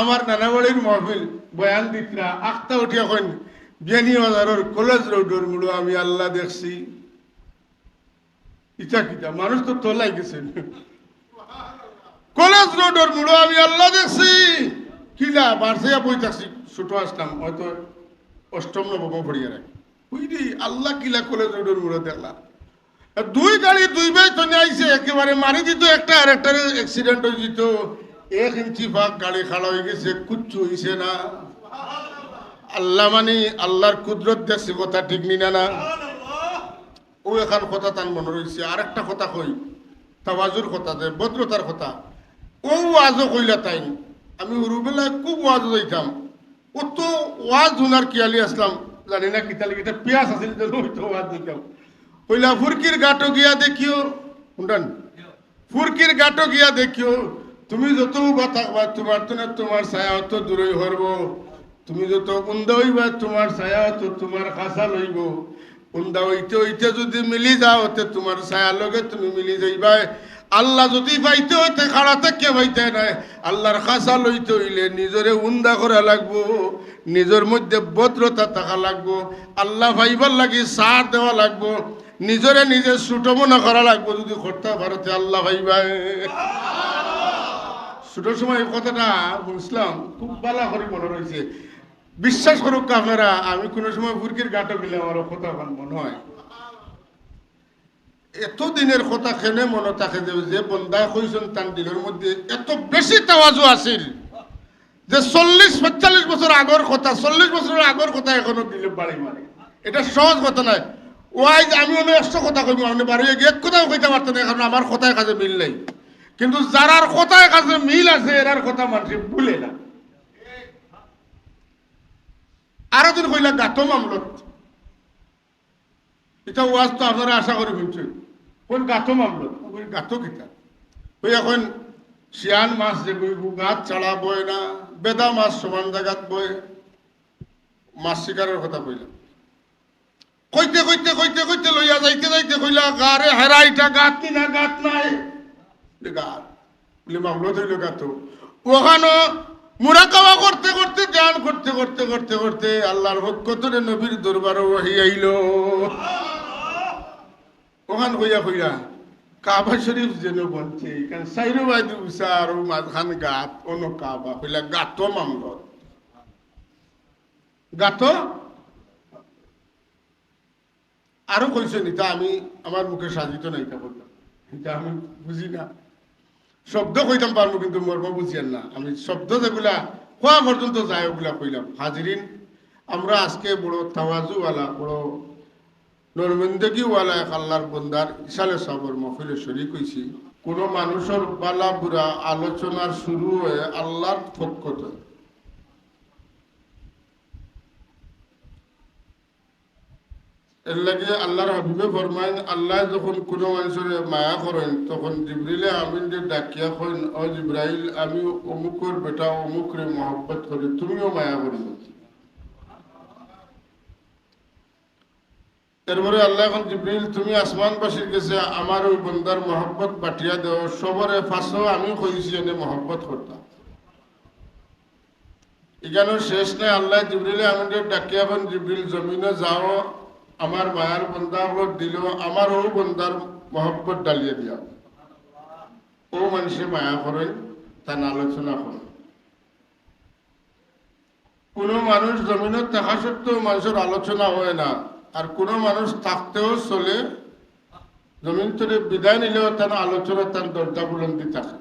আমার নানা বাড়ির মহফিল বয়ান দিতরা আখতা উঠিয়া কইন বিয়ানি বাজারের কলেজ রোডের মুড়ো আমি আল্লাহ দেখছি। ইচ্ছা কিতা মানুষ তো তোলাই গেছেন। কলেজ রোডের মুড়ো আমি আল্লাহ দেখছি। কিলা বারসাইয়া বই থাকছি, ছোট আসলাম হয়তো অষ্টম নবম পড়িয়া রাখি বুঝলি আল্লাহ কিলা কলেজ রোডের মুড়ো দেখলাম। দুই গাড়ি দুই ভাই তো আইছে একেবারে মারি দিত, একটা আর একটার অ্যাক্সিডেন্ট হয়ে যেত। 1 ইঞ্চি ফাঁক গাড়ি খাড়া হয়ে গেছে, কুচ্ছু হইছে না। আল্লাহ মানে আল্লাহর কুদরত দেখছে, কথা ঠিক নি না। ও এখন কথা তার মনে রয়েছে। আর একটা কথা কই, তাওয়াজুর কথা, যে ভদ্রতার কথা। ও ওয়াজও কইলা তাই। আমি উরুবেলায় খুব ওয়াজ যাইতাম, অত ওয়াজ শুনার কিয়ালি আসলাম জানি না কিতালি এটা পিয়াস আছিল হইতো ওয়াজ দিতাম। কইলা ফুরকির গাটো গিয়া দেখিও, শুনলেন? ফুরকির গাটো গিয়া দেখিও, তুমি যত থাকবা তোমার তো না তোমার ছায়া অত দূরই হরব। তুমি যত উন্দা হইবা তোমার ছায়া অত তোমার খাসা লইব। উন্দা হইতে হইতে যদি মিলি যাও তে তোমার ছায়া লগে তুমি মিলি যাইবা। আল্লাহ যদি পাইতে হইতে খাড়াতে কে পাইতে নাই। আল্লাহর খাসা লইতে হইলে নিজরে উন্দা করা লাগবো, নিজের মধ্যে ভদ্রতা থাকা লাগবো, আল্লাহ ভাইবার লাগি সাথ দেওয়া লাগবো, নিজরে নিজে ছোট মনে করা লাগবো। যদি করতে পারতে আল্লাহ ভাইবা। ছোট সময় এই কথাটা বুঝলাম, খুব ভালো করে মনে রয়েছে। বিশ্বাস করুক আপনারা, আমি কোনো সময় ফুরকির গাটো গেলে আমার কথা মনে হয় এত দিনের কথা খেনে মনে থাকে যে বন্দায় কইছেন তার দিলের মধ্যে এত বেশি তাওয়াজু আছিল যে 40-45 বছর আগর কথা, 40 বছরের আগর কথা এখনো দিলে বাড়ি মারে। এটা সহজ কথা নয়। ওয়াই আমি অনেক 100 কথা কইব, আপনি বাড়ি গিয়ে এক কথাও কইতে পারতেন না, কারণ আমার কথায় কাজে মিল নেই। কিন্তু যারার কথায় কাজে মিল আছে এরার কথা মানুষ ভুলে না। আরো দিন কইলা গাতো মামলত, এটা ওয়াজ তো আপনারা আশা করি শুনছেন। কোন গাতো মামলত, গাতো কিতা ওই এখন শিয়ান মাছ যে গাছ ছাড়া বয় না, বেদা মাছ সমান জায়গাত বয়। মাছ শিকারের কথা কইলাম, কইতে কইতে কইতে কইতে লইয়া যাইতে যাইতে কইলা গারে হেরা এটা গাত নি না গাত নাই গাত বলে মামলত হইল গাত। ওখানো মুরাকাবা করতে করতে ধ্যান করতে করতে করতে করতে আল্লাহর হকতরে নবীর দরবারে ওহি আইল। ওখান কইয়া কইয়া কাবা শরীফ যেন বলছে কারণ সাইরো বাইদু উষা আর মাঝখান গাত অন্য কাবা কইলা গাত মামলত। গাত আরো কইছেন, এটা আমি আমার মুখে সাজিত নাই, এটা বললাম এটা আমি বুঝি না। শব্দ কইতাম পারবো কিন্তু মর্ম বুঝিয়েন না। আমি শব্দ যেগুলা কোয়া পর্যন্ত যায় ওগুলা কইলাম। হাজিরিন, আমরা আজকে বড় তাওয়াজুওয়ালা, বড় নরমিন্দগিওয়ালা এক আল্লাহর বন্দার ইসালে সাবর মহফিলে শরীক হইছি। কোনো মানুষের বালা বুড়া আলোচনার শুরু হয়ে আল্লাহর পক্ষ। এর লাগে আল্লাহর হাবিবে ফরমাইন, আল্লাহ যখন কোনো মানুষের মায়া করেন তখন জিবরিলে আমিন যে ডাকিয়া করেন, ও জিব্রাইল আমি অমুকের বেটা অমুকরে মহব্বত করি, তুমিও মায়া করি। এরপরে আল্লাহ এখন জিবরিল তুমি আসমানবাসীর কাছে আমার ওই বন্দার মহব্বত পাঠিয়া দেও, সবরে ফাঁসও আমি কইছি এনে মহব্বত করতাম। এখানে শেষ নাই, আল্লাহ জিবরিলে আমিন যে ডাকিয়া বন, জিবরিল জমিনে যাও, আমার মায়ার বন্দার দিল, আমার ও বন্দার মহব্বত ডালিয়ে দিয়া। ও মানুষে মায়া করেন, তার আলোচনা করেন। কোন মানুষ জমিনত থাকা সত্ত্বেও মানুষের আলোচনা হয় না, আর কোন মানুষ থাকতেও চলে, জমিন থেকে বিদায় নিলেও তার আলোচনা তার দরজা বুলন্দি থাকে।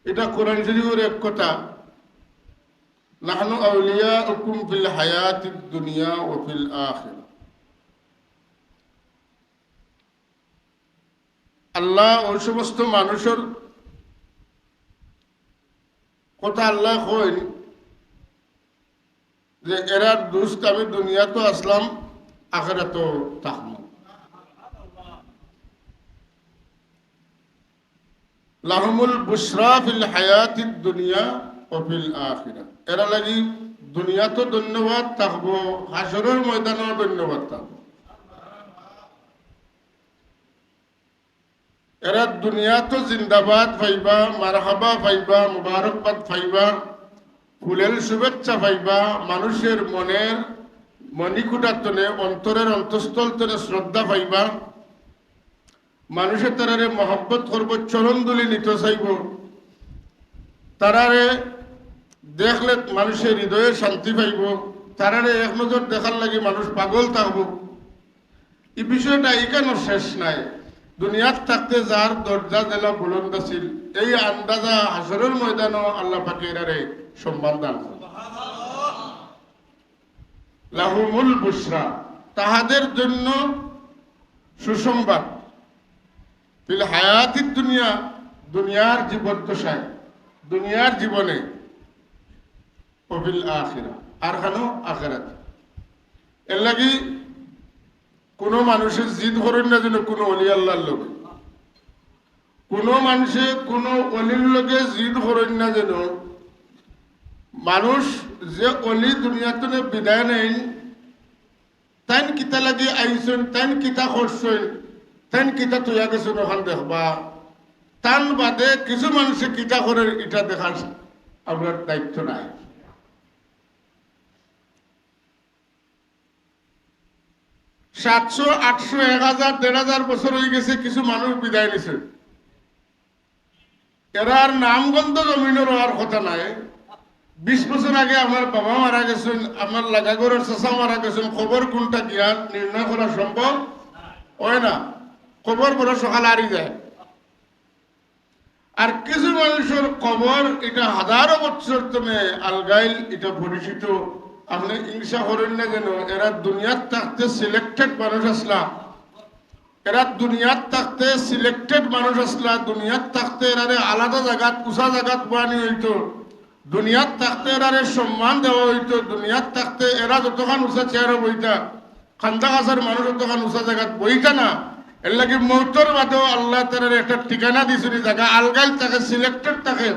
এটা কোরআন শরীফের এক কথা, নাহনু আউলিয়াউকুম ফিল হায়াতিদ দুনিয়া ওয়া ফিল আখিরা। আল্লাহ ওই সমস্ত মানুষের কথা আল্লাহ কইন যে এরার দুষ্ট আমি দুনিয়া তো আসলাম, আখিরাতো থাকবো। লাহুমুল বুশরা ফিল হায়াতিদ দুনিয়া ওয়া ফিল আখিরা। এরা লাগি দুনিয়া তো ধন্যবাদ থাকবো, হাসরের ময়দানেও ধন্যবাদ থাকবো। এরা দুনিয়া তো জিন্দাবাদ পাইবা, মারহাবা পাইবা, মুবারকবাদ পাইবা, ফুলের শুভেচ্ছা পাইবা, মানুষের মনের মণিকুটার তনে, অন্তরের অন্তঃস্থল তনে শ্রদ্ধা পাইবা, মানুষের তারারে মহব্বত করব, চরণ দুলি নিতে চাইব, তারারে দেখলে মানুষের হৃদয়ে শান্তি পাইব, তারারে এক নজর দেখার লাগে মানুষ পাগল থাকব। এই বিষয়টা এখানে শেষ নাই। দুনিয়াত থাকতে যার দরজা জেলা বুলন্দ ছিল, এই আন্দাজা হাসরের ময়দানও আল্লাহ পাকে এরারে সম্মান দান। লাহুমুল বুশরা, তাহাদের জন্য সুসংবাদ, ফিল হায়াতিদ দুনিয়া, দুনিয়ার জীবদ্দশায়, দুনিয়ার জীবনে, ও ফিল আখিরা, আর খানো আখিরাত। এর লাগি কোনো মানুষের জিদ করেন না যেন কোনো অলি আল্লাহর লোকে, কোনো মানুষে কোনো অলির লোকে জিদ করেন না যেন। মানুষ যে অলি দুনিয়াতে বিদায় নেন, তাইন কিতা লাগি আইসেন, তাইন কিতা করছেন, তাইন কিতা তৈয়া গেছেন ওখান দেখবা, তান বাদে কিছু মানুষে কিতা করে এটা দেখার আপনার দায়িত্ব নাই। 700, 800, 1000, 1500 বছর হয়ে গেছে, কিছু মানুষ বিদায় নিছে। এরার নামগন্ধ জমিনের আর কথা নাই। 20 বছর আগে আমার বাবা মারা গেছেন, আমার লাগাগরের চাচা মারা গেছেন, খবর কোনটা জ্ঞান নির্ণয় করা সম্ভব হয় না। খবর বড় সকাল হারিয়ে যায়। আর কিছু মানুষের খবর এটা হাজারো বছর তুমি আলগাইল, এটা পরিচিত। আপনি হিংসা করেন না যেন, এরা দুনিয়ার থাকতে সিলেক্টেড মানুষ আসলা, এরা দুনিয়ার থাকতে সিলেক্টেড মানুষ আসলা, দুনিয়ার থাকতে এরারে আলাদা জায়গাত, উঁচা জায়গাত বানি হইতো, দুনিয়ার থাকতে এরারে সম্মান দেওয়া হইতো, দুনিয়ার থাকতে এরা যতক্ষণ উঁচা চেয়ারে বইতা, খান্দা কাছার মানুষ যতক্ষণ উঁচা জায়গাত বইতা না। এর লাগে মৌতর বাদেও আল্লাহ তার একটা ঠিকানা দিয়েছিল, জায়গা আলগাইল থাকে, সিলেক্টেড থাকে,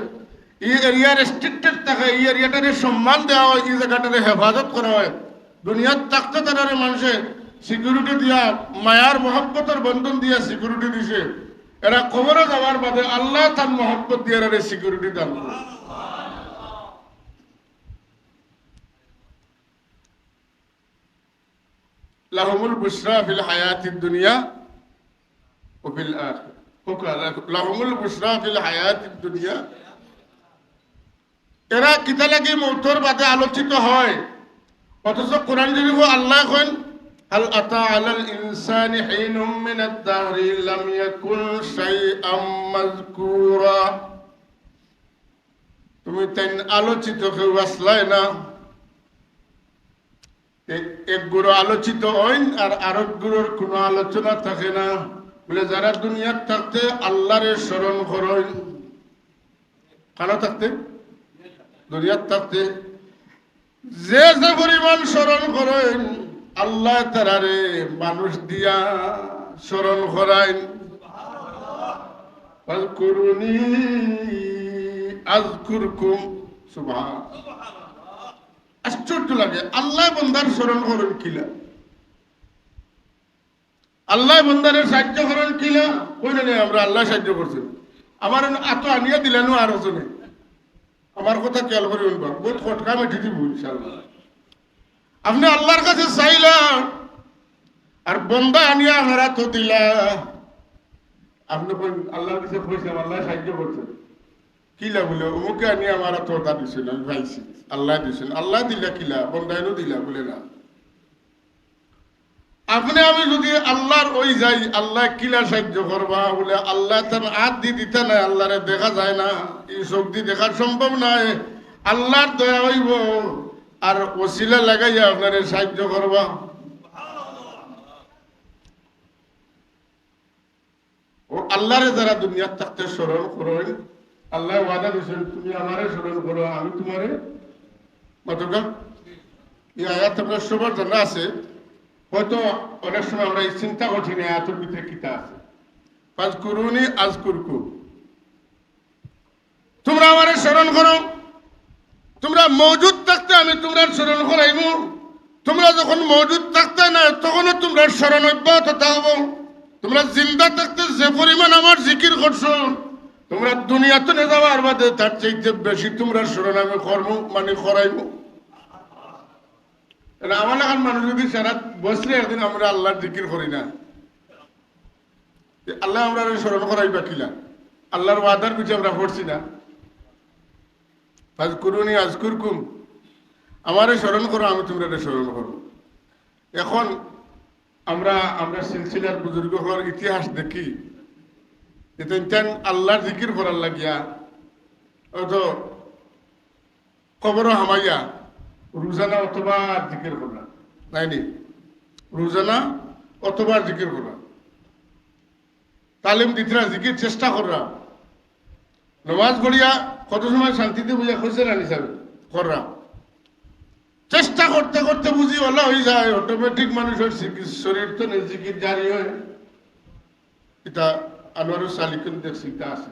এই এরিয়া রেস্ট্রিক্টেড থাকে, এই এরিয়াটারে সম্মান দেওয়া হয়, এই জায়গাটারে হেফাজত করা হয়। দুনিয়ার থাকতে তারা মানুষে সিকিউরিটি দিয়া, মায়ার মহব্বতের বন্ধন দিয়া সিকিউরিটি দিছে। এরা খবরে যাওয়ার বাদে আল্লাহ তার মহব্বত দিয়ে এরা সিকিউরিটি দান করে। লাহুমুল বুশরা ফিল হায়াতিদ দুনিয়া ওয়া ফিল আখিরা, লাহুমুল বুশরা ফিল হায়াতিদ দুনিয়া। এরা কিতা লাগি মৌতর বাদে আলোচিত হয়, অথচ কোরআন শরীফে আল্লাহ কইন হাল আতা আলাল ইনসানি হিনুম মিনাদ দাহরি লাম ইয়াকুন শাইআম মাযকুরা। তুমি তাই আলোচিত কেউ আসলাই না। এক গুরু আলোচিত হইন আর আরেক গুরুর কোনো আলোচনা থাকে না। বলে যারা দুনিয়ার থাকতে আল্লাহরে স্মরণ করেন, কারা থাকতে দুনিয়ার থাকতে যে যে পরিমাণ স্মরণ করেন, আল্লাহ তারারে মানুষ দিয়া স্মরণ করাইন। ফাযকুরুনি আযকুরকুম। সুবহানাল্লাহ, আশ্চর্য লাগে। আল্লাহ বান্দার স্মরণ করেন কিলা, আল্লাহ বান্দারের সাহায্য করেন কিলা, কইলে নেই আমরা আল্লাহ সাহায্য করছেন। আমার এত আনিয়া দিলেন আর হচ্ছে, আমার কথা খেয়াল করে উনবা, বহুত খটকা মেঠি দিব ইনশাআল্লাহ। আপনি আল্লাহর কাছে চাইলা আর বন্দা আনিয়া হারা তো দিলা, আপনি আল্লাহর কাছে কইছেন আল্লাহ সাহায্য করছেন কিলা, বলে অমুকে আনিয়া আমার তো তা দিছেন, আমি পাইছি, আল্লাহ দিছেন। আল্লাহ দিলা কিলা, বন্দাইনও দিলা বলে না। আপনি আমি যদি আল্লাহর ওই যাই, আল্লাহ কিলা সাহায্য করবা, বলে আল্লাহ তার হাত দিয়ে দিতে নাই, আল্লাহরে দেখা যায় না, এই চোখ দিয়ে দেখা সম্ভব নাই। আল্লাহর দয়া হইব আর ওসিলা লাগাইয়া আপনারে সাহায্য করবা। ও আল্লাহরে যারা দুনিয়ার থাকতে স্মরণ করেন, আল্লাহ ওয়াদা দিয়েছেন তুমি আমারে স্মরণ করো, আমি তোমারে কতটা। এই আয়াত আপনার সবার জানা আছে, হয়তো অনেক সময় আমরা এই চিন্তা করছি না আয়াতের ভিতরে কিতা আছে। ফাযকুরুনি আযকুরকুম, তোমরা আমারে স্মরণ করো, তোমরা মওজুদ থাকতে আমি তোমরা স্মরণ করাইব, তোমরা যখন মওজুদ থাকতে না তখনও তোমরা স্মরণ অব্যাহত থাকবো। তোমরা জিন্দা থাকতে যে পরিমাণ আমার জিকির করছো, তোমরা দুনিয়াতে নিয়ে যাওয়ার বাদে তার চাইতে বেশি তোমরা স্মরণ আমি কর্ম মানে করাইব। আমার এখন মানুষ যদি সারা বসলে একদিন আমরা আল্লাহর জিকির করি না, আল্লাহ আমরা স্মরণ করাইবা কিলা? আল্লাহর ওয়াদার পিছিয়ে আমরা পড়ছি না, ফাজকুরুনি আজকুরকুম, আমারে স্মরণ করো আমি তোমরা স্মরণ করবো। এখন আমরা সিলসিলার বুজুর্গ হওয়ার ইতিহাস দেখি, ইতেন আল্লাহর জিকির করার লাগিয়া হয়তো কবর হামাইয়া রোজানা অথবা জিকির করা নাইনি, রোজানা অথবা জিকির করা, তালিম দিতরা জিকির চেষ্টা করা, নমাজ পড়িয়া কত সময় শান্তিতে বুঝা খুঁজছে না হিসাবে করা, চেষ্টা করতে করতে বুঝি ওলা হয়ে যায়, অটোমেটিক মানুষের শরীর তো জিকির জারি হয়। এটা আনোয়ারুল সালিকুন দেখছি তা আছে।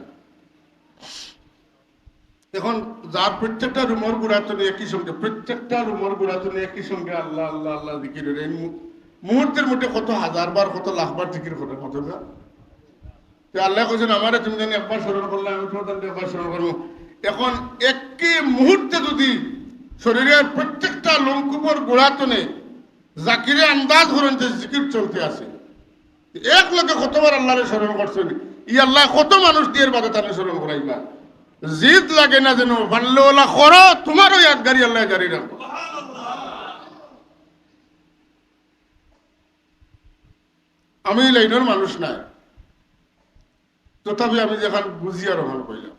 এখন যার প্রত্যেকটা রুমর গুড়াতনে একই সঙ্গে, প্রত্যেকটা রুমর গুড়াতনে একই সঙ্গে আল্লাহ আল্লাহ আল্লাহ জিকিরের এই মুহূর্তের মধ্যে কত হাজার বার কত লাখ বার জিকির করে কত না। আল্লাহ কইছেন আমারে তুমি জানি একবার স্মরণ করলে আমি তোমার একবার স্মরণ করবো। এখন একই মুহূর্তে যদি শরীরের প্রত্যেকটা লঙ্কুপর গোড়াতনে জাকিরে আন্দাজ করেন যে জিকির চলতে আছে, এক লোকে কতবার আল্লাহরে স্মরণ করছেন, ই আল্লাহ কত মানুষ দিয়ে বাদে তাহলে স্মরণ করাইবা। জিদ লাগে না যেন পারলে ওলা করো, তোমারও ইয়াদগারি আল্লাহ জারি রাখবো। আমি লাইনের মানুষ নাই, তথাপি আমি যখন বুঝিয়া রহমান কইলাম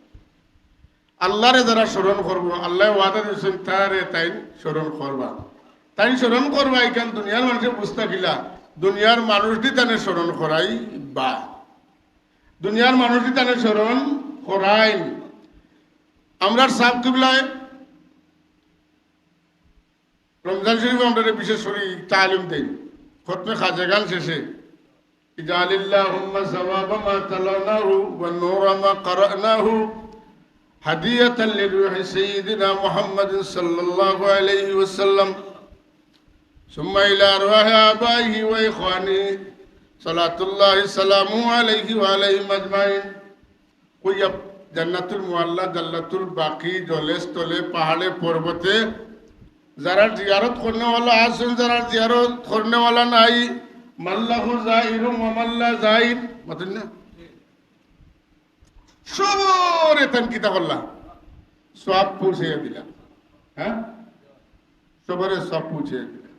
আল্লাহরে যারা স্মরণ করবো, আল্লাহ ওয়াদা দিয়েছেন তারে তাই স্মরণ করবা, তাই স্মরণ করবা। এখান দুনিয়ার মানুষের বুঝতে গিলা দুনিয়ার মানুষটি তানে স্মরণ করাই বা দুনিয়ার মানুষটি তানে স্মরণ করাই। আমরা সাব কিবলায় রমজান শরীফ আমরা বিশেষ করে তালিম দেই, খতমে খাজা গান শেষে ইজালিল্লাহুম্মা সাওয়াবা মা তালানাহু ওয়া নূরা মা ক্বরানাহু হাদিয়াতান লিরূহি সাইয়্যিদিনা মুহাম্মাদিন সাল্লাল্লাহু আলাইহি ওয়াসাল্লাম সুম্মা ইলা আরওয়াহি আবাইহি ওয়া ইখওয়ানি সালাতুল্লাহি সালামু আলাইহি ওয়া আলাইহিম আজমাইন। কইয়া জান্নাতুল মুআল্লা, জান্নাতুল বাকি, জলে স্থলে, পাহাড়ে পর্বতে যারা জিয়ারত করনেওয়ালা আছেন, যারা জিয়ারত করনেওয়ালা নাই, মাল্লাহু যাইরুম ওয়া মাল্লা যাইর মতন না, সবরে তান কিতা করলাম সব পৌঁছে দিলাম। হ্যাঁ, সবরে সব পৌঁছে দিলাম।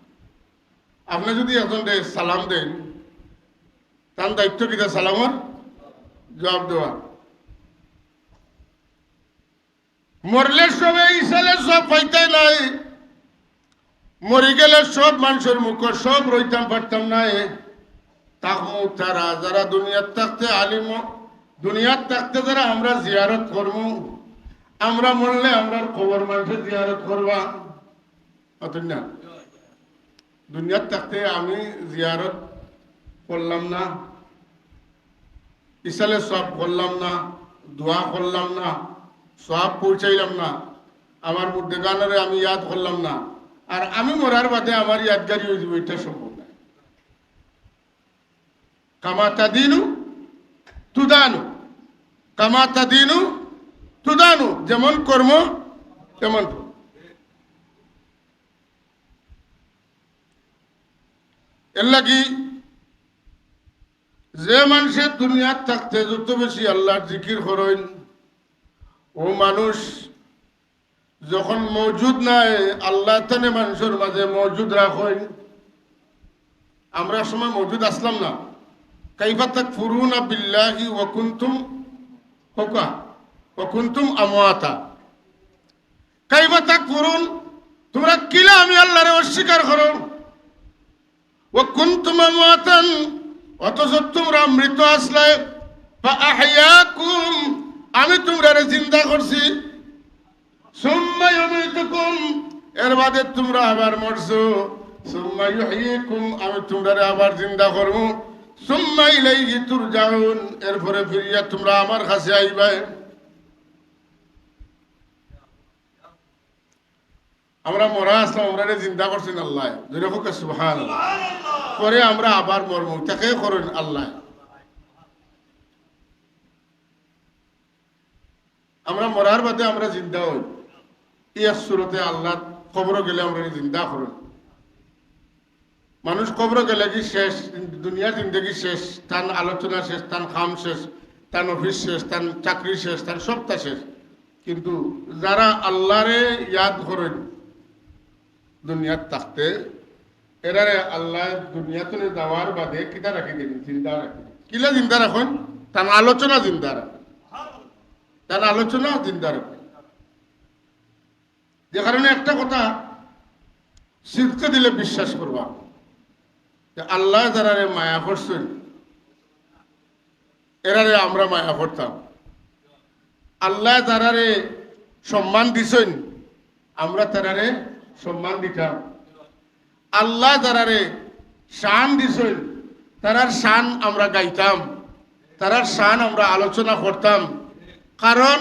আপনি যদি এখন সালাম দেন, তার দায়িত্ব কিতা সালামর জবাব দেওয়া। মরলে সবে ইসালে সব পাইতে নাই, মরি গেলে সব মানুষের মুখ সব রইতাম পারতাম নাই। তাহমু তারা যারা দুনিয়ার থাকতে আলিম, দুনিয়ার থাকতে যারা আমরা জিয়ারত করবো, আমরা মরলে আমরা খবর মানুষের জিয়ারত করবা অতন না। দুনিয়ার থাকতে আমি জিয়ারত করলাম না, ইসালে সব করলাম না, দোয়া করলাম না, সব পৌঁছাইলাম না, আমার মধ্যে গানারে আমি ইয়াদ করলাম না, আর আমি মরার বাদে আমার ইয়াদগারি হয়ে যাবে, এটা সম্ভব না। কামা তাদিনু তুদানু, কামা তাদিনু তুদানু, যেমন কর্ম তেমন। এর লাগি যে মানুষের দুনিয়ার থাকতে যত বেশি আল্লাহর জিকির করেন, ও মানুষ যখন মজুদ নাই আল্লাহ তানে মানুষের মাঝে মজুদ রাখেন। আমরা সময় মজুদ আসলাম না, কাইফা তাকফুরুনা বিল্লাহি ওয়া কুনতুম হুকা ওয়া কুনতুম আমওয়াতা। কাইফা তাকফুরুন, তোমরা কিলা আমি আল্লাহরে অস্বীকার করো, ওয়া কুনতুম আমওয়াতান, অথচ তোমরা মৃত আসলে, ফাআহইয়াকুম, আমি তোমরা জিন্দা করছি, সুম্মা ইউমীতুকুম, এর বাদে তোমরা আবার মরছো, সুম্মা ইউহয়িকুম, আমি তোমরা আবার জিন্দা করব, সুম্মা ইলাইহি তুরজাউন, এরপরে ফিরিয়া তোমরা আমার কাছে আইবা। আমরা মরা আসলাম, আমরা জিন্দা করছেন আল্লাহ, যেরকম সুবহানাল্লাহ, পরে আমরা আবার মরবো, তাকে করেন আল্লাহ। মরার বাদে আমরা জিন্দা হই এই সুরতে আল্লাহ কবর গেলে আমরা জিন্দা করেন মানুষ কবর গেলে কি শেষ দুনিয়ার জিন্দগি শেষ তার আলোচনা শেষ তার খাম শেষ তার অফিস শেষ তার চাকরি শেষ তার সবটা শেষ কিন্তু যারা আল্লাহরে ইয়াদ করেন দুনিয়ার থাকতে এরারে আল্লাহ দুনিয়াতে যাওয়ার বাদে কিতা রাখি দিন জিন্দা রাখি কিলা জিন্দা রাখুন তার আলোচনা জিন্দা রাখেন তার আলোচনা জিন্দা রাখেন যে কারণে একটা কথা শিখতে দিলে বিশ্বাস করবা যে আল্লাহ যারারে মায়া করছেন এরারে আমরা মায়া করতাম আল্লাহ যারারে সম্মান দিছেন আমরা তারারে সম্মান দিতাম আল্লাহ যারারে শান দিছেন তারার শান আমরা গাইতাম তারার শান আমরা আলোচনা করতাম কারণ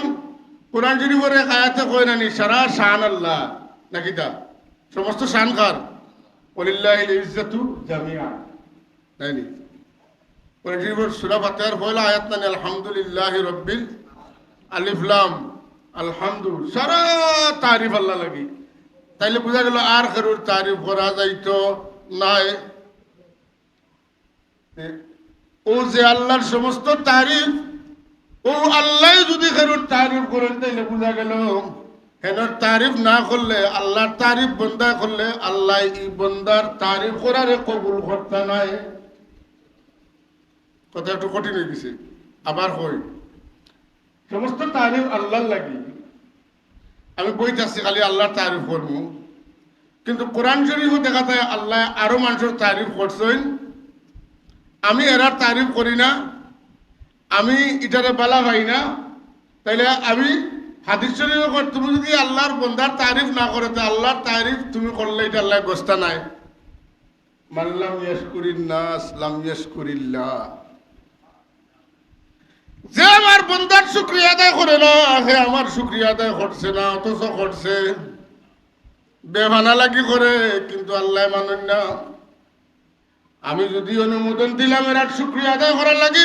কোরআন শরীফের এক আয়াতে কয় নানি সারা শান আল্লাহ নাকি তা সমস্ত শান কার ওয়ালিল্লাহিল ইজ্জাতু জামিআ তাই নি কোরআন শরীফের সূরা ফাতিহার পয়লা আয়াত নানি আলহামদুলিল্লাহি রাব্বিল আলিফ লাম আলহামদু সারা তারিফ আল্লাহ লাগি তাইলে বোঝা গেল আর কারোর তারিফ করা যাইতো নাই ও যে আল্লাহর সমস্ত তারিফ ও আল্লাহ যদি কারোর তারিফ করেন তাইলে বোঝা গেল হেনর তারিফ না করলে আল্লাহর তারিফ বন্দা করলে আল্লাহ এই বন্দার তারিফ করারে কবুল করতে নাই কথা একটু কঠিন হয়ে গেছে আবার হয় সমস্ত তারিফ আল্লাহর লাগি আমি বইতেছি খালি আল্লাহর তারিফ করবো কিন্তু কোরআন শরীফও দেখা যায় আল্লাহ আরো মানুষের তারিফ করছেন আমি এরার তারিফ করি না আমি এটারে বালা পাই না তাইলে আমি হাদিস শরীফ তুমি যদি আল্লাহর বন্দার তারিফ না করে তো আল্লাহর তারিফ তুমি করলে এটা আল্লাহ গোস্তা নাই মাল্লাম ইয়াশকুরিন নাস লাম ইয়াশকুরিল্লাহ যে আমার বন্দার শুকরিয়া আদায় করে না সে আমার শুকরিয়া আদায় করছে না অথচ করছে বেভানা লাগি করে কিন্তু আল্লাহ মানেন না আমি যদি অনুমোদন দিলাম এরার শুকরিয়া আদায় করার লাগে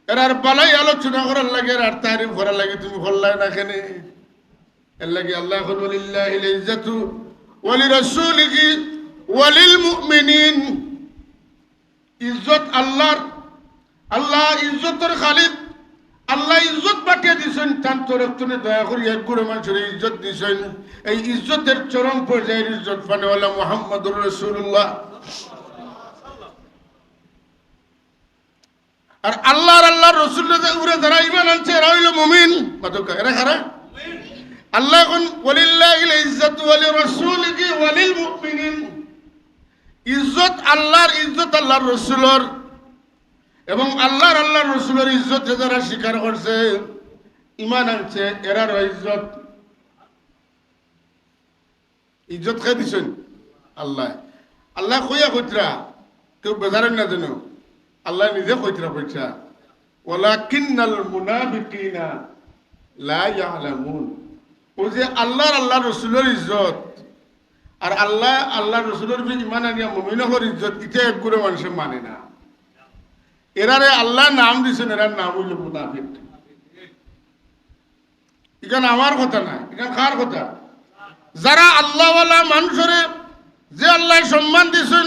এরার বালাই আলোচনা করার লাগে এরার তারিফ করার লাগে তুমি বললাই না কেন এর লাগে আল্লাহ ওয়ালিল্লাহিল ইজ্জাতু ওয়ালিরাসূলিহি ওয়ালিল মুমিনিন ইজ্জত আল্লাহর আল্লাহ ইজ্জতের খালিক আল্লাহ ইজ্জত পাঠিয়ে দিয়েছেন তার তরফ দয়া করে এক গুরু মানুষের ইজ্জত দিয়েছেন এই ইজ্জতের চরম পর্যায়ের ইজ্জত পানেওয়ালা মুহাম্মদুর রাসূলুল্লাহ আর আল্লাহর রাসূলের উপরে যারা ঈমান আনছে এরা হইল মুমিন মাতকা এরা কারা আল্লাহ কোন ওয়ালিল্লাহিল ইজ্জাতু ওয়ালিরাসূলিহি ওয়ালিল মুমিনিন ইজ্জত আল্লাহর রাসূলের এবং আল্লাহর রাসূলের ইজ্জত যারা স্বীকার করছে ঈমান আনছে এরার ইজ্জত কে দিছেন আল্লাহ কইয়া কইতরা কেউ বেজারেন না জানো আল্লাহ নিজে কইতরা কইছা ওয়ালাকিন্নাল মুনাফিকিনা লা ইয়ালামুন ও যে আল্লাহর রাসূলের ইজ্জত আর আল্লাহর রাসূলের উপর ঈমান আনিয়া মুমিনের ইজ্জত এটা এক করে মানুষ মানে না এরারে আল্লাহ নাম দিছেন এরার নাম হইল মুনাফিক এখানে আমার কথা না এখানে কার কথা যারা আল্লাহওয়ালা মানুষের যে আল্লাহ সম্মান দিছেন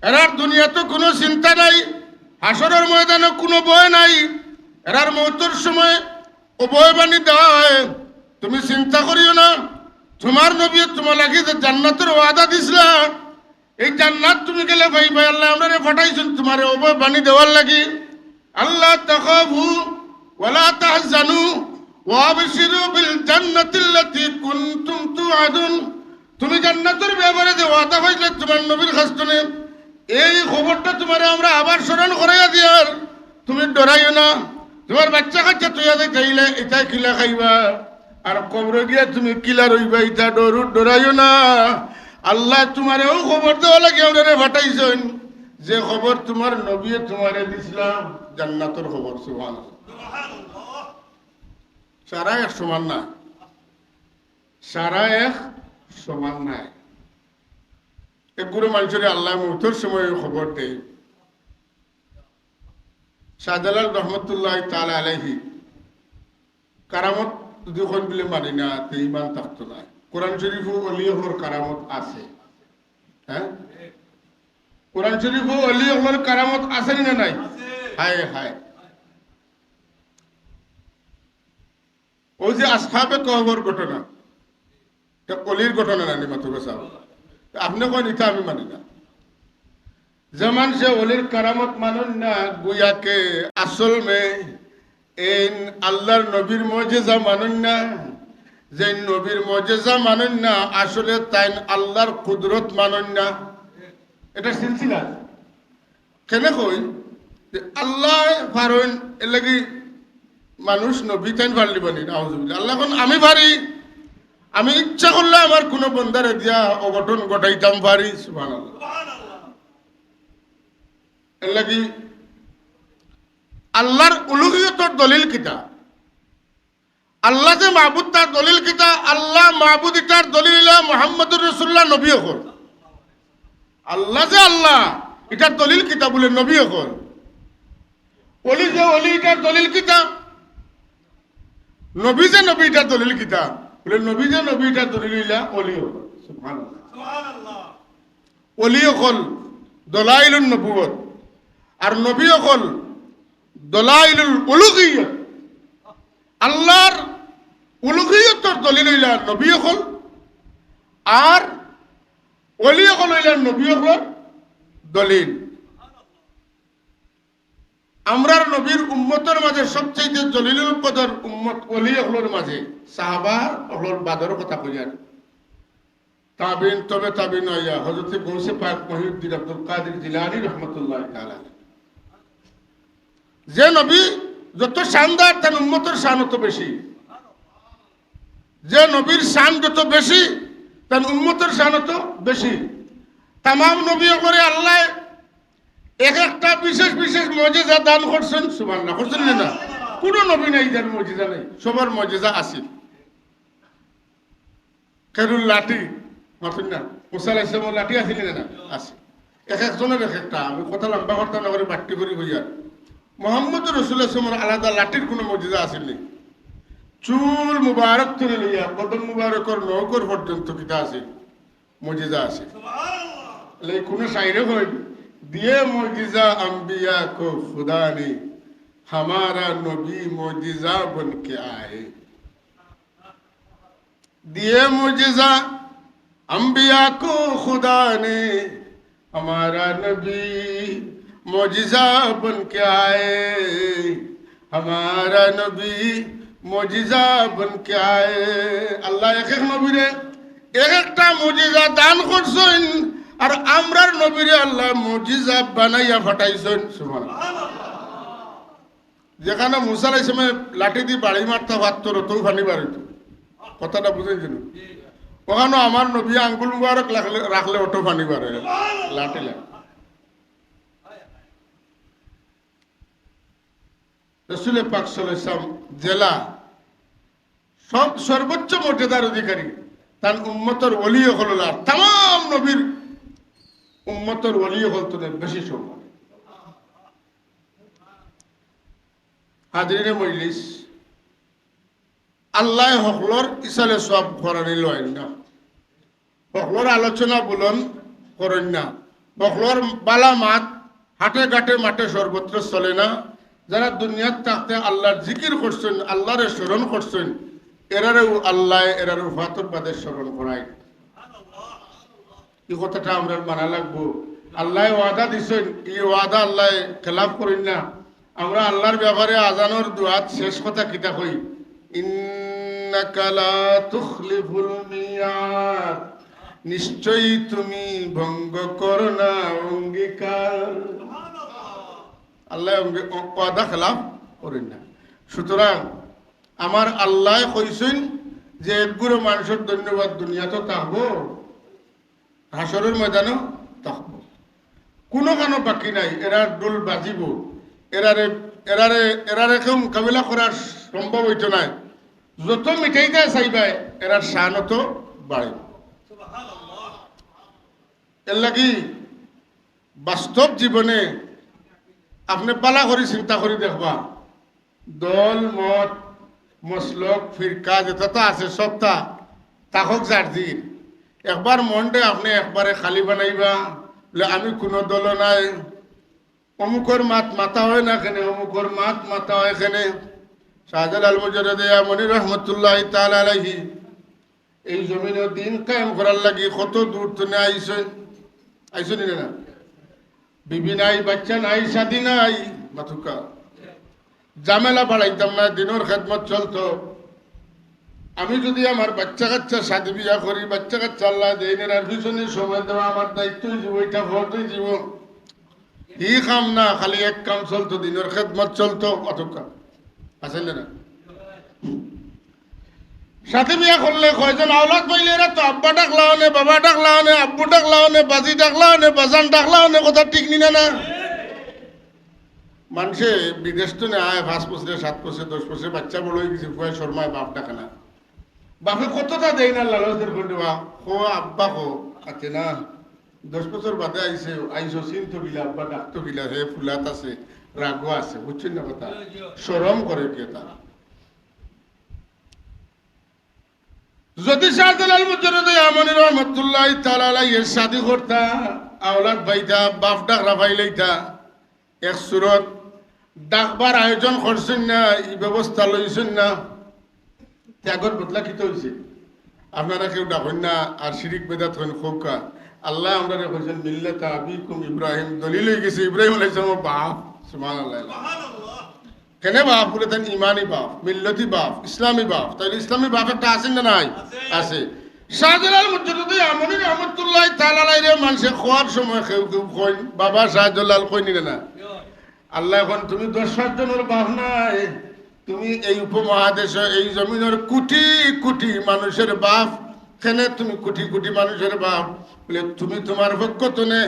এরার দুনিয়াতে কোনো চিন্তা নাই হাসরের ময়দানে কোনো ভয় নাই এরার মৌতের সময় অভয়বাণী দেওয়া হয় তুমি চিন্তা করিও না তোমার নবী তোমার লাগে যে জান্নাতের ওয়াদা দিছিলা এই জান্নাত তুমি গেলে ভাই ভাই আল্লাহ আমরা পাঠাইছেন তোমার অভয়বাণী দেওয়ার লাগি আল্লাহ তাখাফু ওয়ালা তাহজানু ওয়াবশিরু বিল জান্নাতিল্লাতী কুনতুম তুআদুন তুমি জান্নাতের ব্যাপারে যে ওয়াদা হইলে তোমার নবীর কাছে এই খবরটা তোমারে আমরা আবার স্মরণ করাইয়া দিয়ার তুমি ডরাইও না তোমার বাচ্চা কাচ্চা তুইয়া যাইলে এটা কিলা খাইবা আর কবরে গিয়া তুমি কিলা রইবা এটা ডরাইও না আল্লাহ তোমারেও খবর দেওয়া লাগে আমরা পাঠাইছেন যে খবর তোমার নবী তোমারে দিছিলাম জান্নাতের খবর সুবহানাল্লাহ সারা এক সমান না সারা এক সমান নাই একগুলো মানুষের আল্লাহ মৌতের সময় খবর দেয় শাহজালাল রহমতুল্লাহ তাআলা আলাইহি কারামত যদি কোন বলে মানি না তে ইমান থাকতো না। কোরআন শরীফও অলি হলোর কারামত আছে, হ্যাঁ কোরআন শরীফও অলি হলোর কারামত আছে না নাই? হায় হায়, ওই যে আসহাবে কহবর ঘটনা, এটা অলির ঘটনা না মাত্র সাহেব, আপনি কোন এটা আমি মানি না। যেমন সে অলির কারামত মানুন না, গুয়াকে আসল মে এই আল্লাহর নবীর মজেজা মানুন না, যে নবীর মজেজা মানুন না আসলে তাই আল্লাহর কুদরত মানুন না। এটা সিলসিলা কেন কই আল্লাহ পারেন এর লাগি মানুষ নবী তাই পারলি বানি না। আল্লাহ কোন আমি পারি, আমি ইচ্ছা করলে আমার কোনো বন্দারে দিয়া অঘটন ঘটাইতাম পারি। সুবহানাল্লাহ। এর লাগি আল্লাহর উলুহিয়তর দলিল কিতা, আল্লাহ যে মাহবুদ তার দলিল কিতা, আল্লাহ মাহবুদ ইটার দলিল মুহাম্মদুর রাসূলুল্লাহ নবী হল। আল্লাহ যে আল্লাহ ইটার দলিল কিতা বলে নবী হল। ওলি যে ওলি ইটার দলিল কিতা, নবী যে নবী ইটার দলিল কিতা বলে নবী যে নবী ইটার দলিল ইলা ওলি হল। সুবহানাল্লাহ। ওলি হল দলাইলুন নবুয়ত, আর নবী হল দলাইলুল উলুহিয়ত। আল্লাহর উলুহিয়তর দলিল হইলা নবী হল, আর ওলি হল হইলা নবী হল দলিল। আমরার নবীর উম্মতের মাঝে সবচেয়ে জলিলুল কদর উম্মত ওলি হলর মাঝে সাহাবা হলর বাদর কথা কইয়ার তাবিন, তবে তাবিন হইয়া হযরত গৌসে পাক মহিউদ্দিন আব্দুল কাদের জিলানী রাহমাতুল্লাহ তাআলা। যে নবী যত শানদার তার উম্মতের শান তত বেশি, যে নবীর শান যত বেশি তার উম্মতের শান তত বেশি। তাম নবী করে আল্লাহ এক একটা বিশেষ বিশেষ মজেজা দান করছেন। সুবহানাল্লাহ। করছেন না? কোন নবী নাই যার মজেজা নেই, সবার মজেজা আছে। খেরুল লাঠি মাথুন না, মুসা আলাইহিস সালামের লাঠি আছিল না? আছে। এক একজনের এক একটা, আমি কথা লম্বা করতে না করে বাট্টি করি হইয়া মোহাম্মদ রাসূলুল্লাহ সাল্লাল্লাহু আলাইহি আলাদা লাঠির কোনো মজেজা আসেনি। চুল মুবারক থেকে লইয়া কদম মুবারকর নৌকর পর্যন্ত কিতা আছে মজেজা আছে। সুবহানাল্লাহ। এই কোন শায়রে হয় दिए मोजिजा अंबिया को खुदा ने, हमारा नबी मोजिजा बन के आए। दिए मोजिजा अंबिया को खुदा ने, हमारा नबी मोजिजा बन के आए। हमारा नबी मोजिजा बन के आए। अल्लाह एक एक नबी रे एक एकटा मोजिजा दान करছেন, আর আমরার নবীরে আল্লাহ মুজিজা বানাইয়া ফাটাইছেন। সুবহানাল্লাহ। যেখানে মুসা আলাইহিস সালাম লাঠি দিয়ে বাড়ি মারতে পারত তো ফানি বাড়িত, কথাটা বুঝেছেন? ওখানে আমার নবী আঙ্গুল মুবারক রাখলে অটো ফানি বাড়ে লাঠি লাগে। রাসূল পাক সাল্লাল্লাহু আলাইহি ওয়াসাল্লাম জেলা সব সর্বোচ্চ মর্যাদার অধিকারী, তার উম্মতের ওলি হল আর तमाम নবীর উম্মতের ওলি হল তো বেশি সম্মান। হাজিরিনে মজলিস, আল্লাহ হকলর ইসালে সব করানি লয় না, হকলর আলোচনা বলন করেন না, হকলর বালা মাত হাটে ঘাটে মাঠে সর্বত্র চলে না। যারা দুনিয়ার থাকতে আল্লাহর জিকির করছেন, আল্লাহরে স্মরণ করছেন, এরারেও আল্লাহ এরার ফাতর বাদের স্মরণ করায়। এই কথাটা আমরা মানা লাগবো। আল্লাহ ওয়াদা দিচ্ছেন, এই ওয়াদা আল্লাহ খেলাফ করেন না। আমরা আল্লাহর ব্যাপারে আজানোর দুয়াত শেষ কথা কিতা কই, ইন্নাকা লা তুখলিফুল মিয়াদ, নিশ্চয়ই তুমি ভঙ্গ করো না অঙ্গীকার। আল্লাহ ওয়াদা খেলাফ করেন না। সুতরাং আমার আল্লাহ কইছেন যে একগুলো মানুষের ধন্যবাদ দুনিয়া তো থাকবো, হাসরের ময়দানও থাকবো, কোনো কানো বাকি নাই। এরা ডোল বাজিব, এরারে এরারে এরারে কেউ মোকাবিলা করার সম্ভব হইতো নাই। যত মিঠাইতে চাইবাই এরার শানত বাড়ে। এর লাগি বাস্তব জীবনে আপনি পালা করে চিন্তা করে দেখবা, দল মত মসলক ফিরকা যেটা তো আছে সবটা তাহক জার্জির একবার মনটা আপনি একবারে খালি বানাইবা বলে আমি কোনো দল নাই অমুকর মাত মাথা হয় না এখানে অমুকর মাত মাথা হয় এখানে শাহজালাল মুজাদ্দিদ মনি রহমতুল্লাহ তাআলা আলাইহি এই জমিনে দিন কায়েম করার লাগি কত দূর থেকে আইসেন না বিবি নাই বাচ্চা নাই শাদি নাই মাথুকা জামেলা বাড়াইতাম না দিনের খেদমত চলতো আমি যদি আমার বাচ্চা কাচ্চা শাদি বিয়া করি বাচ্চা কাচ্চা আল্লাহ দেনের আর পিছনে সময় দেওয়া আমার দায়িত্বই জীব এটা ভরতই জীব ই কাম না খালি এক কাম চলতো দিনের খেদমত চলতো মাথুকা আছেন না সাথে বিয়া করলে কয়জন আওলাদ পাইলে এরা তো আব্বা ডাকলাও নে বাবা ডাকলাও নে আব্বু ডাকলাও নে বাজি ডাকলাও নে বাজান ডাকলাও নে কথা ঠিক নি না মানুষে বিদেশ তো নেয় 5 বছরে 7 বছরে 10 বছরে বাচ্চা বড় হয়ে গেছে কয় শর্মায় বাপ ডাকে না বাপে কতটা দেয় না লালচের করে দেওয়া কো আব্বা কো আছে না 10 বছর বাদে আইসো চিনতো গিলা আব্বা ডাকতো গিলা হে ফুলাত আছে রাগও আছে বুঝছেন না কথা শরম করে কে তা যদি শাহজালাল মুজাদ্দিদ মনি রহমতুল্লাহ তাআলা আলাইহি শাদি করতা আওলাদ ভাইতা বাপ ডাকরা ভাইলাইতা এক সুরত ডাকবার আয়োজন করছেন না এই ব্যবস্থা লইছেন না ত্যাগর বদলা কি হয়েছে আপনারা কেউ ডাকেন না আর শিরিক বেদাত হন খোকা আল্লাহ আমরা কইছেন মিল্লাতা আবিকুম ইব্রাহিম দলিল হয়ে গেছে ইব্রাহিম আলাইহিস সালাম বাপ সুবহানাল্লাহ কেন বাপ বলে দেন ইমানি বাপ মিল্লতি বাপ ইসলামী বাপ তাহলে ইসলামী বাপ একটা আছেন না নাই আছে শাহজালাল মুজাদ্দিদ মনি রহমতুল্লাহ তাআলা আলাইহি মানুষে খোয়ার সময় কেউ কেউ কই বাবা শাহজালাল কই নিলে না আল্লাহ এখন তুমি 10 জনের বাপ নাই তুমি এই উপমহাদেশে এই জমিনের কোটি কোটি মানুষের বাপ কেন তুমি কোটি কোটি মানুষের বাপ বলে তুমি তোমার পক্ষ তুনে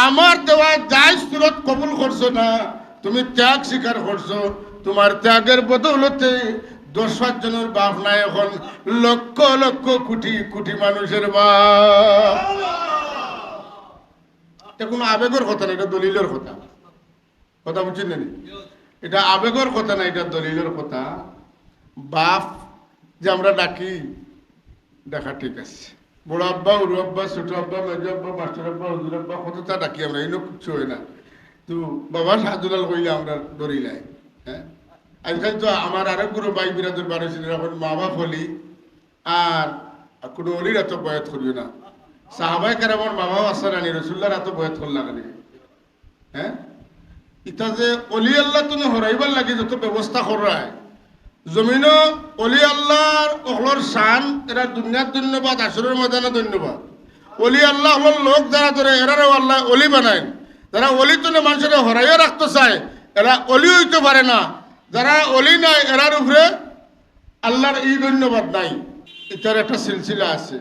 আমার দেওয়া যাই সুরত কবুল করছো না তুমি ত্যাগ স্বীকার করছো তোমার ত্যাগের বদৌলতে 10 জনের বাপ নাই এখন লক্ষ লক্ষ কোটি কোটি মানুষের বাপ এটা কোনো আবেগের কথা না এটা দলিলের কথা কথা বুঝছেন না এটা আবেগের কথা না এটা দলিলের কথা বাপ যে আমরা ডাকি দেখা ঠিক আছে বড় আব্বা উরু আব্বা ছোট আব্বা মেজো আব্বা মাস্টার আব্বা হুজুর আব্বা কতটা ডাকি আমরা এই কিচ্ছু হয় না তো বাবা শাহজালাল কইলে আমরা দরিলাই হ্যাঁ আজকাল তো আমার আরেক গুরু ভাই বিরাদুর বাড়িছিল এখন মা বাপ হলি আর কোনো অলির এত বয়াত করিও না সাহাবাই কেরামর মা বাবা আসা রানি রসুল্লার এত বয়াত করল লাগানি হ্যাঁ ইটা যে অলি আল্লাহ তুমি হরাইবার লাগে যত ব্যবস্থা করায় জমিন অলি আল্লাহর অহলর শান এরা দুনিয়ার ধন্যবাদ আসরের ময়দানে ধন্যবাদ অলি আল্লাহ হল লোক যারা ধরে এরারও আল্লাহ অলি বানায় যারা অলি তুলে মানুষের হরাইও রাখতে চায় এরা অলি হইতে পারে না যারা অলি নাই এরার উপরে আল্লাহর এই ধন্যবাদ নাই এটার একটা সিলসিলা আছে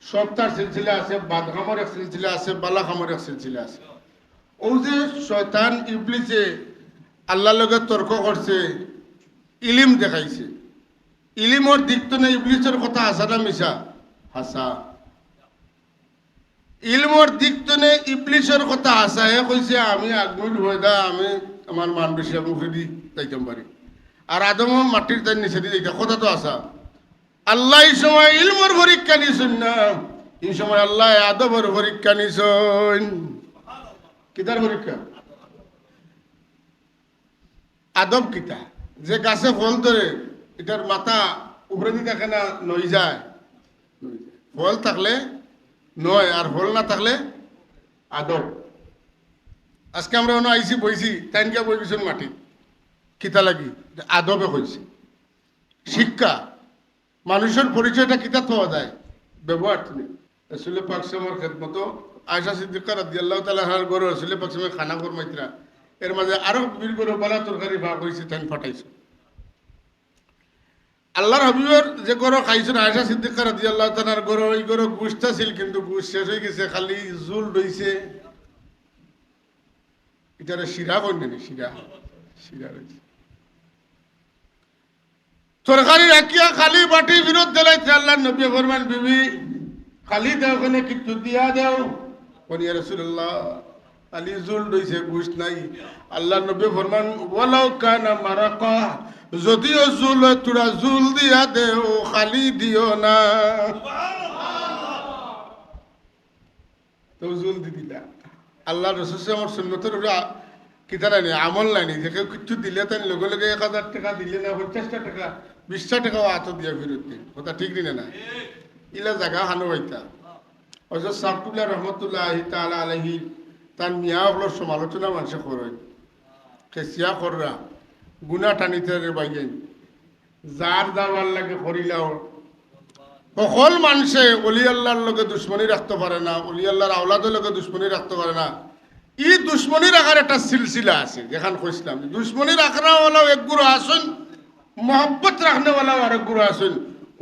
সপ্তাহ সিলসিলা আছে বাদখামর এক সিলসিলা আছে বালাখামর এক সিলসিলা আছে ও যে শয়তান ইবলিসে আল্লাহর লগে তর্ক করছে ইলিম দেখাইছে ইলিমর দিক তো না ইবলিসের কথা হাসা না মিশা হাসা ইলমর দিক তো নে ইবলিসের কথা হাসা হে কইছে আমি আগুন হয়ে দা আমি আমার মান বেশি মুখে দি যাইতাম পারি আর আদমও মাটির তার নিচে দিয়ে যাইতা কথা তো আসা আল্লাহ এই সময় ইলমর পরীক্ষা নিছেন না এই সময় আল্লাহ আদমের পরীক্ষা নিছেন কিতার পরীক্ষা আদব কিতা যে গাছে ফল ধরে এটার মাথা উপরে দিয়ে দেখে না নই যায় ফল থাকলে নয় আর ফল না থাকলে আদব আজকে আমরা অন্য আইসি বইছি তাই গিয়া বই গেছেন মাটি কিতা লাগি আদবে হয়েছে শিক্ষা মানুষের পরিচয়টা কিতা পাওয়া যায় ব্যবহার তুমি রসুল পাক সালামের খেদমত আয়েশা সিদ্দিকা রাদিয়াল্লাহু তাআলা হার গরু রসুল পাক সালামে খানা ফরমাইতরা এর মাঝে আরো বীর গরু বালা তরকারি ভাগ হয়েছে তাই ফাটাইছে আল্লাহর হাবিবের যে গরু খাইছেন আয়েশা সিদ্দিকা রাদিয়াল্লাহু তাআলার গরু এই গরু গুশটা ছিল কিন্তু গুশ শেষ হয়ে গেছে খালি জুল রইছে এটারে শিরা কইনি শিরা শিরা রইছে তরকারি রাখিয়া খালি বাটি বিরোধ দিলাইছে আল্লাহর নবী ফরমান বিবি খালি দাও ওখানে কিছু দিয়া দাও কোন ইয়া রাসূলুল্লাহ খালি জুল রইছে বুঝ নাই। আল্লাহ নবী ফরমান ওয়ালাউ কানা মারাকা, যদিও জুল হয় তোরা জুল দিয়া দেও, খালি দিও না। তো জুল দি দিলা। আল্লাহ রসুল আমার সুন্নতের কিতা নাই আমল নাইনি, যে কেউ কিছু দিলে তাই লগে লগে 1000 টাকা দিলে না 50টা টাকা 20টা টাকাও হাত দিয়া ফেরত দিন, কথা ঠিক দিনে না। ইলা জায়গা হানো হইতা হযরত সাবতুল্লাহ রহমতুল্লাহ তাআলা আলাইহি তার মিয়া হলোর সমালোচনা মানুষে করেন, খেসিয়া কররা গুনা টানিতে রে বাইয়েন, যার দাওয়ার লাগে করিলাও। সকল মানুষে অলি আল্লাহর লগে দুশ্মনী রাখতে পারে না, অলি আল্লাহর আওলাদের লগে দুশ্মনী রাখতে পারে না। ই দুশ্মনী রাখার একটা সিলসিলা আছে, যেখান কইছিলাম দুশ্মনী রাখনাওয়ালাও এক গুরু আসুন, মহব্বত রাখনেওয়ালাও আরেক গুরু আসুন।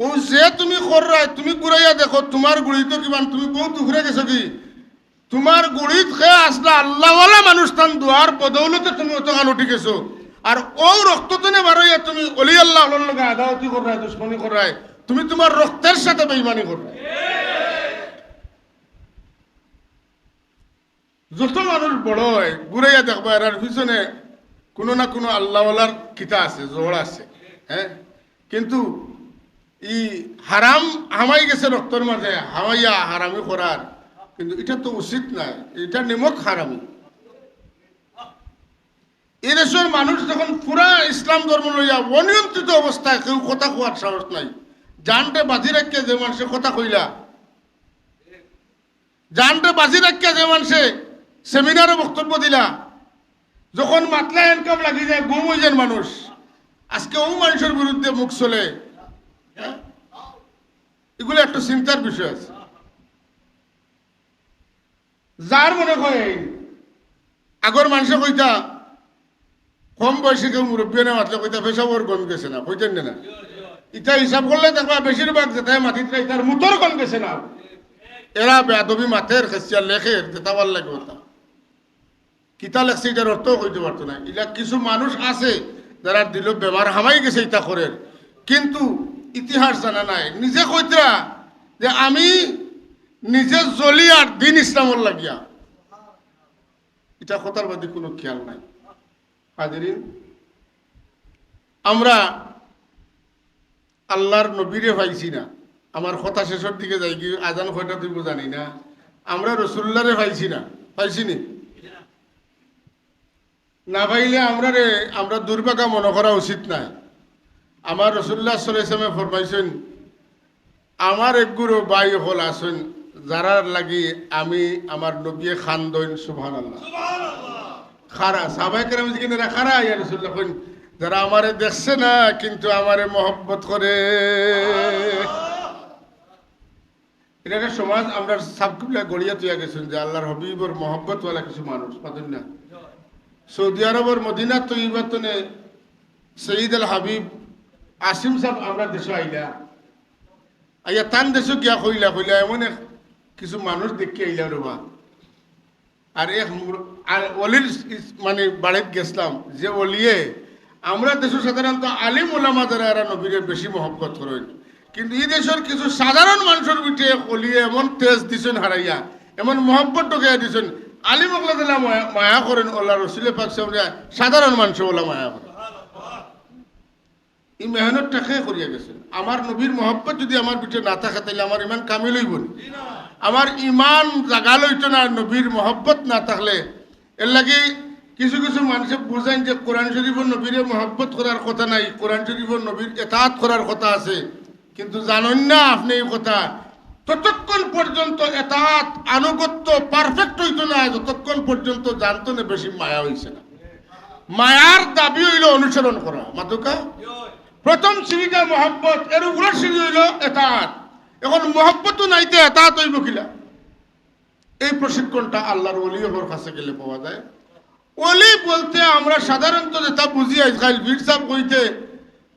ও যে তুমি কররাই, তুমি ঘুরাইয়া দেখো তোমার গুড়ি তো কিমান, তুমি বহুত ঘুরে গেছো কি, তোমার গুড়িত খেয়ে আসলা আল্লাহওয়ালা মানুষ তান দুয়ার বদৌলতে তুমি অতখান উঠি গেছো। আর ও রক্ততনে বারইয়া তুমি অলি আল্লাহ লগে আদাওয়াতি কররাই, দুশ্মনী কররাই, তুমি তোমার রক্তের সাথে বেঈমানি কররাই। যত মানুষ বড় হয় ঘুরাইয়া দেখবা এর পিছনে কোনো না কোনো আল্লাহওয়ালার কিতা আছে, জোর আছে। হ্যাঁ, কিন্তু ই হারাম হামাই গেছে রক্তর মাঝে, হামাইয়া হারামি করার, কিন্তু এটা তো উচিত নাই, এটা নিমক হারামি। এই দেশের মানুষ যখন পুরা ইসলাম ধর্ম লইয়া অনিয়ন্ত্রিত অবস্থায় কেউ কথা কোয়ার সাহস নাই, জানতে বাজি রাখিয়া যে মানুষে কথা কইলা, জানতে বাজি রাখিয়া যে মানুষে সেমিনারে বক্তব্য দিলা, যখন মাতলা ইনকাম লাগি যায় গুম হয়ে যায় মানুষ, আজকে ও মানুষের বিরুদ্ধে মুখ চলে, এগুলো একটা চিন্তার বিষয় আছে। যার মনে হয় আগর মানুষে কইতা কম বয়সে কেউ মুরব্বী না মাতলে কইতা পেশাবর গম গেছে না, কইতেন না। ইটা হিসাব করলে দেখবা বেশিরভাগ যেটা মাটিত তার মুতর গম গেছে না। এরা বেদবি মাথের খেসিয়া লেখের যেটা ভাল লাগে ওটা কিতা লেখছে এটার অর্থ কইতে পারতো না। এটা কিছু মানুষ আছে যারা দিল বেমার হামাই গেছে ইটা করে, কিন্তু ইতিহাস জানা নাই। নিজে কইতরা যে আমি নিজে জ্বলি আর দিন ইসলামর লাগিয়া, এটা কথার বাদে কোনো খেয়াল নাই। হাজিরিন, আমরা আল্লাহর নবীরে পাইছি না, আমার কথা শেষের দিকে যাই কি আজান কয়টা তুই জানি না, আমরা রসুল্লাহরে পাইছি না, পাইছি নি না পাইলে আমরা দুর্ভাগা মনে করা উচিত নাই। আমার রসুল্লাহ সাল্লাল্লাহু আলাইহি ওয়াসাল্লাম ফরমাইছেন, আমার এক গুরু ভাই হল আসুন যারার লাগি আমি আমার নবী খানদইন সুবহানাল্লাহ খারা সাহাবায়ে কেরাম জিকিনা খারা ইয়া রাসূলুল্লাহ কইন, যারা আমারে দেখছে না কিন্তু আমারে মহব্বত করে। এটা একটা সমাজ আমরা সাবকুলা গড়িয়া তুইয়া গেছেন যে আল্লাহর হাবিবর মহব্বতওয়ালা কিছু মানুষ পাতেন না। সৌদি আরবের মদিনা তৈবাতনে সঈদ আল হাবিব আসিম সাহেব আমরা দেশে আইয়া তান দেশে গিয়া কইলা এমন এক কিছু মানুষ দেখি আইলা রবা। আর এক অলির মানে বাড়িত গেছিলাম, যে অলিয়ে আমরা দেশের সাধারণত আলিম ওলামা যারা এরা নবীরে বেশি মহব্বত করেন, কিন্তু এই দেশের কিছু সাধারণ মানুষের বিটে অলিয়ে এমন তেজ দিছেন হারাইয়া, এমন মহব্বত ঢুকাইয়া দিছেন, আলিম ওগুলা দিলা মায়া করেন, ওলা রসুলে পাক সাধারণ মানুষ ওলা মায়া করেন। এই মেহনতটাকে করিয়া গেছেন। আমার নবীর মহব্বত যদি আমার বিটে না থাকে তাহলে আমার ইমান কামিল হইব না, আমার ইমান জাগা লইতো না। নবীর মহব্বত না থাকলে এর লাগে কিছু কিছু মানুষে বুঝেন যে কোরআন শরীফের নবীর মহব্বত করার কথা নাই, কোরআন শরীফের নবীর এতাআত করার কথা আছে, কিন্তু জানেন না আপনি এই কথা। ততক্ষণ পর্যন্ত এতাআত আনুগত্য পারফেক্ট হইতো না যতক্ষণ পর্যন্ত জানতো না বেশি মায়া হইছে না। মায়ার দাবি হইল অনুসরণ করা মাতুকা। প্রথম সিঁড়িটা মহব্বত, এর উপরের সিঁড়ি হইল এতাআত। এখন মহব্বতও নাইতে এতাআত হইব কিলা? এই প্রশিক্ষণটা আল্লাহর ওলির কাছে গেলে পাওয়া যায়। ওলি বলতে আমরা সাধারণত যেটা বুঝি আজকাল বীর সাহেব কইতে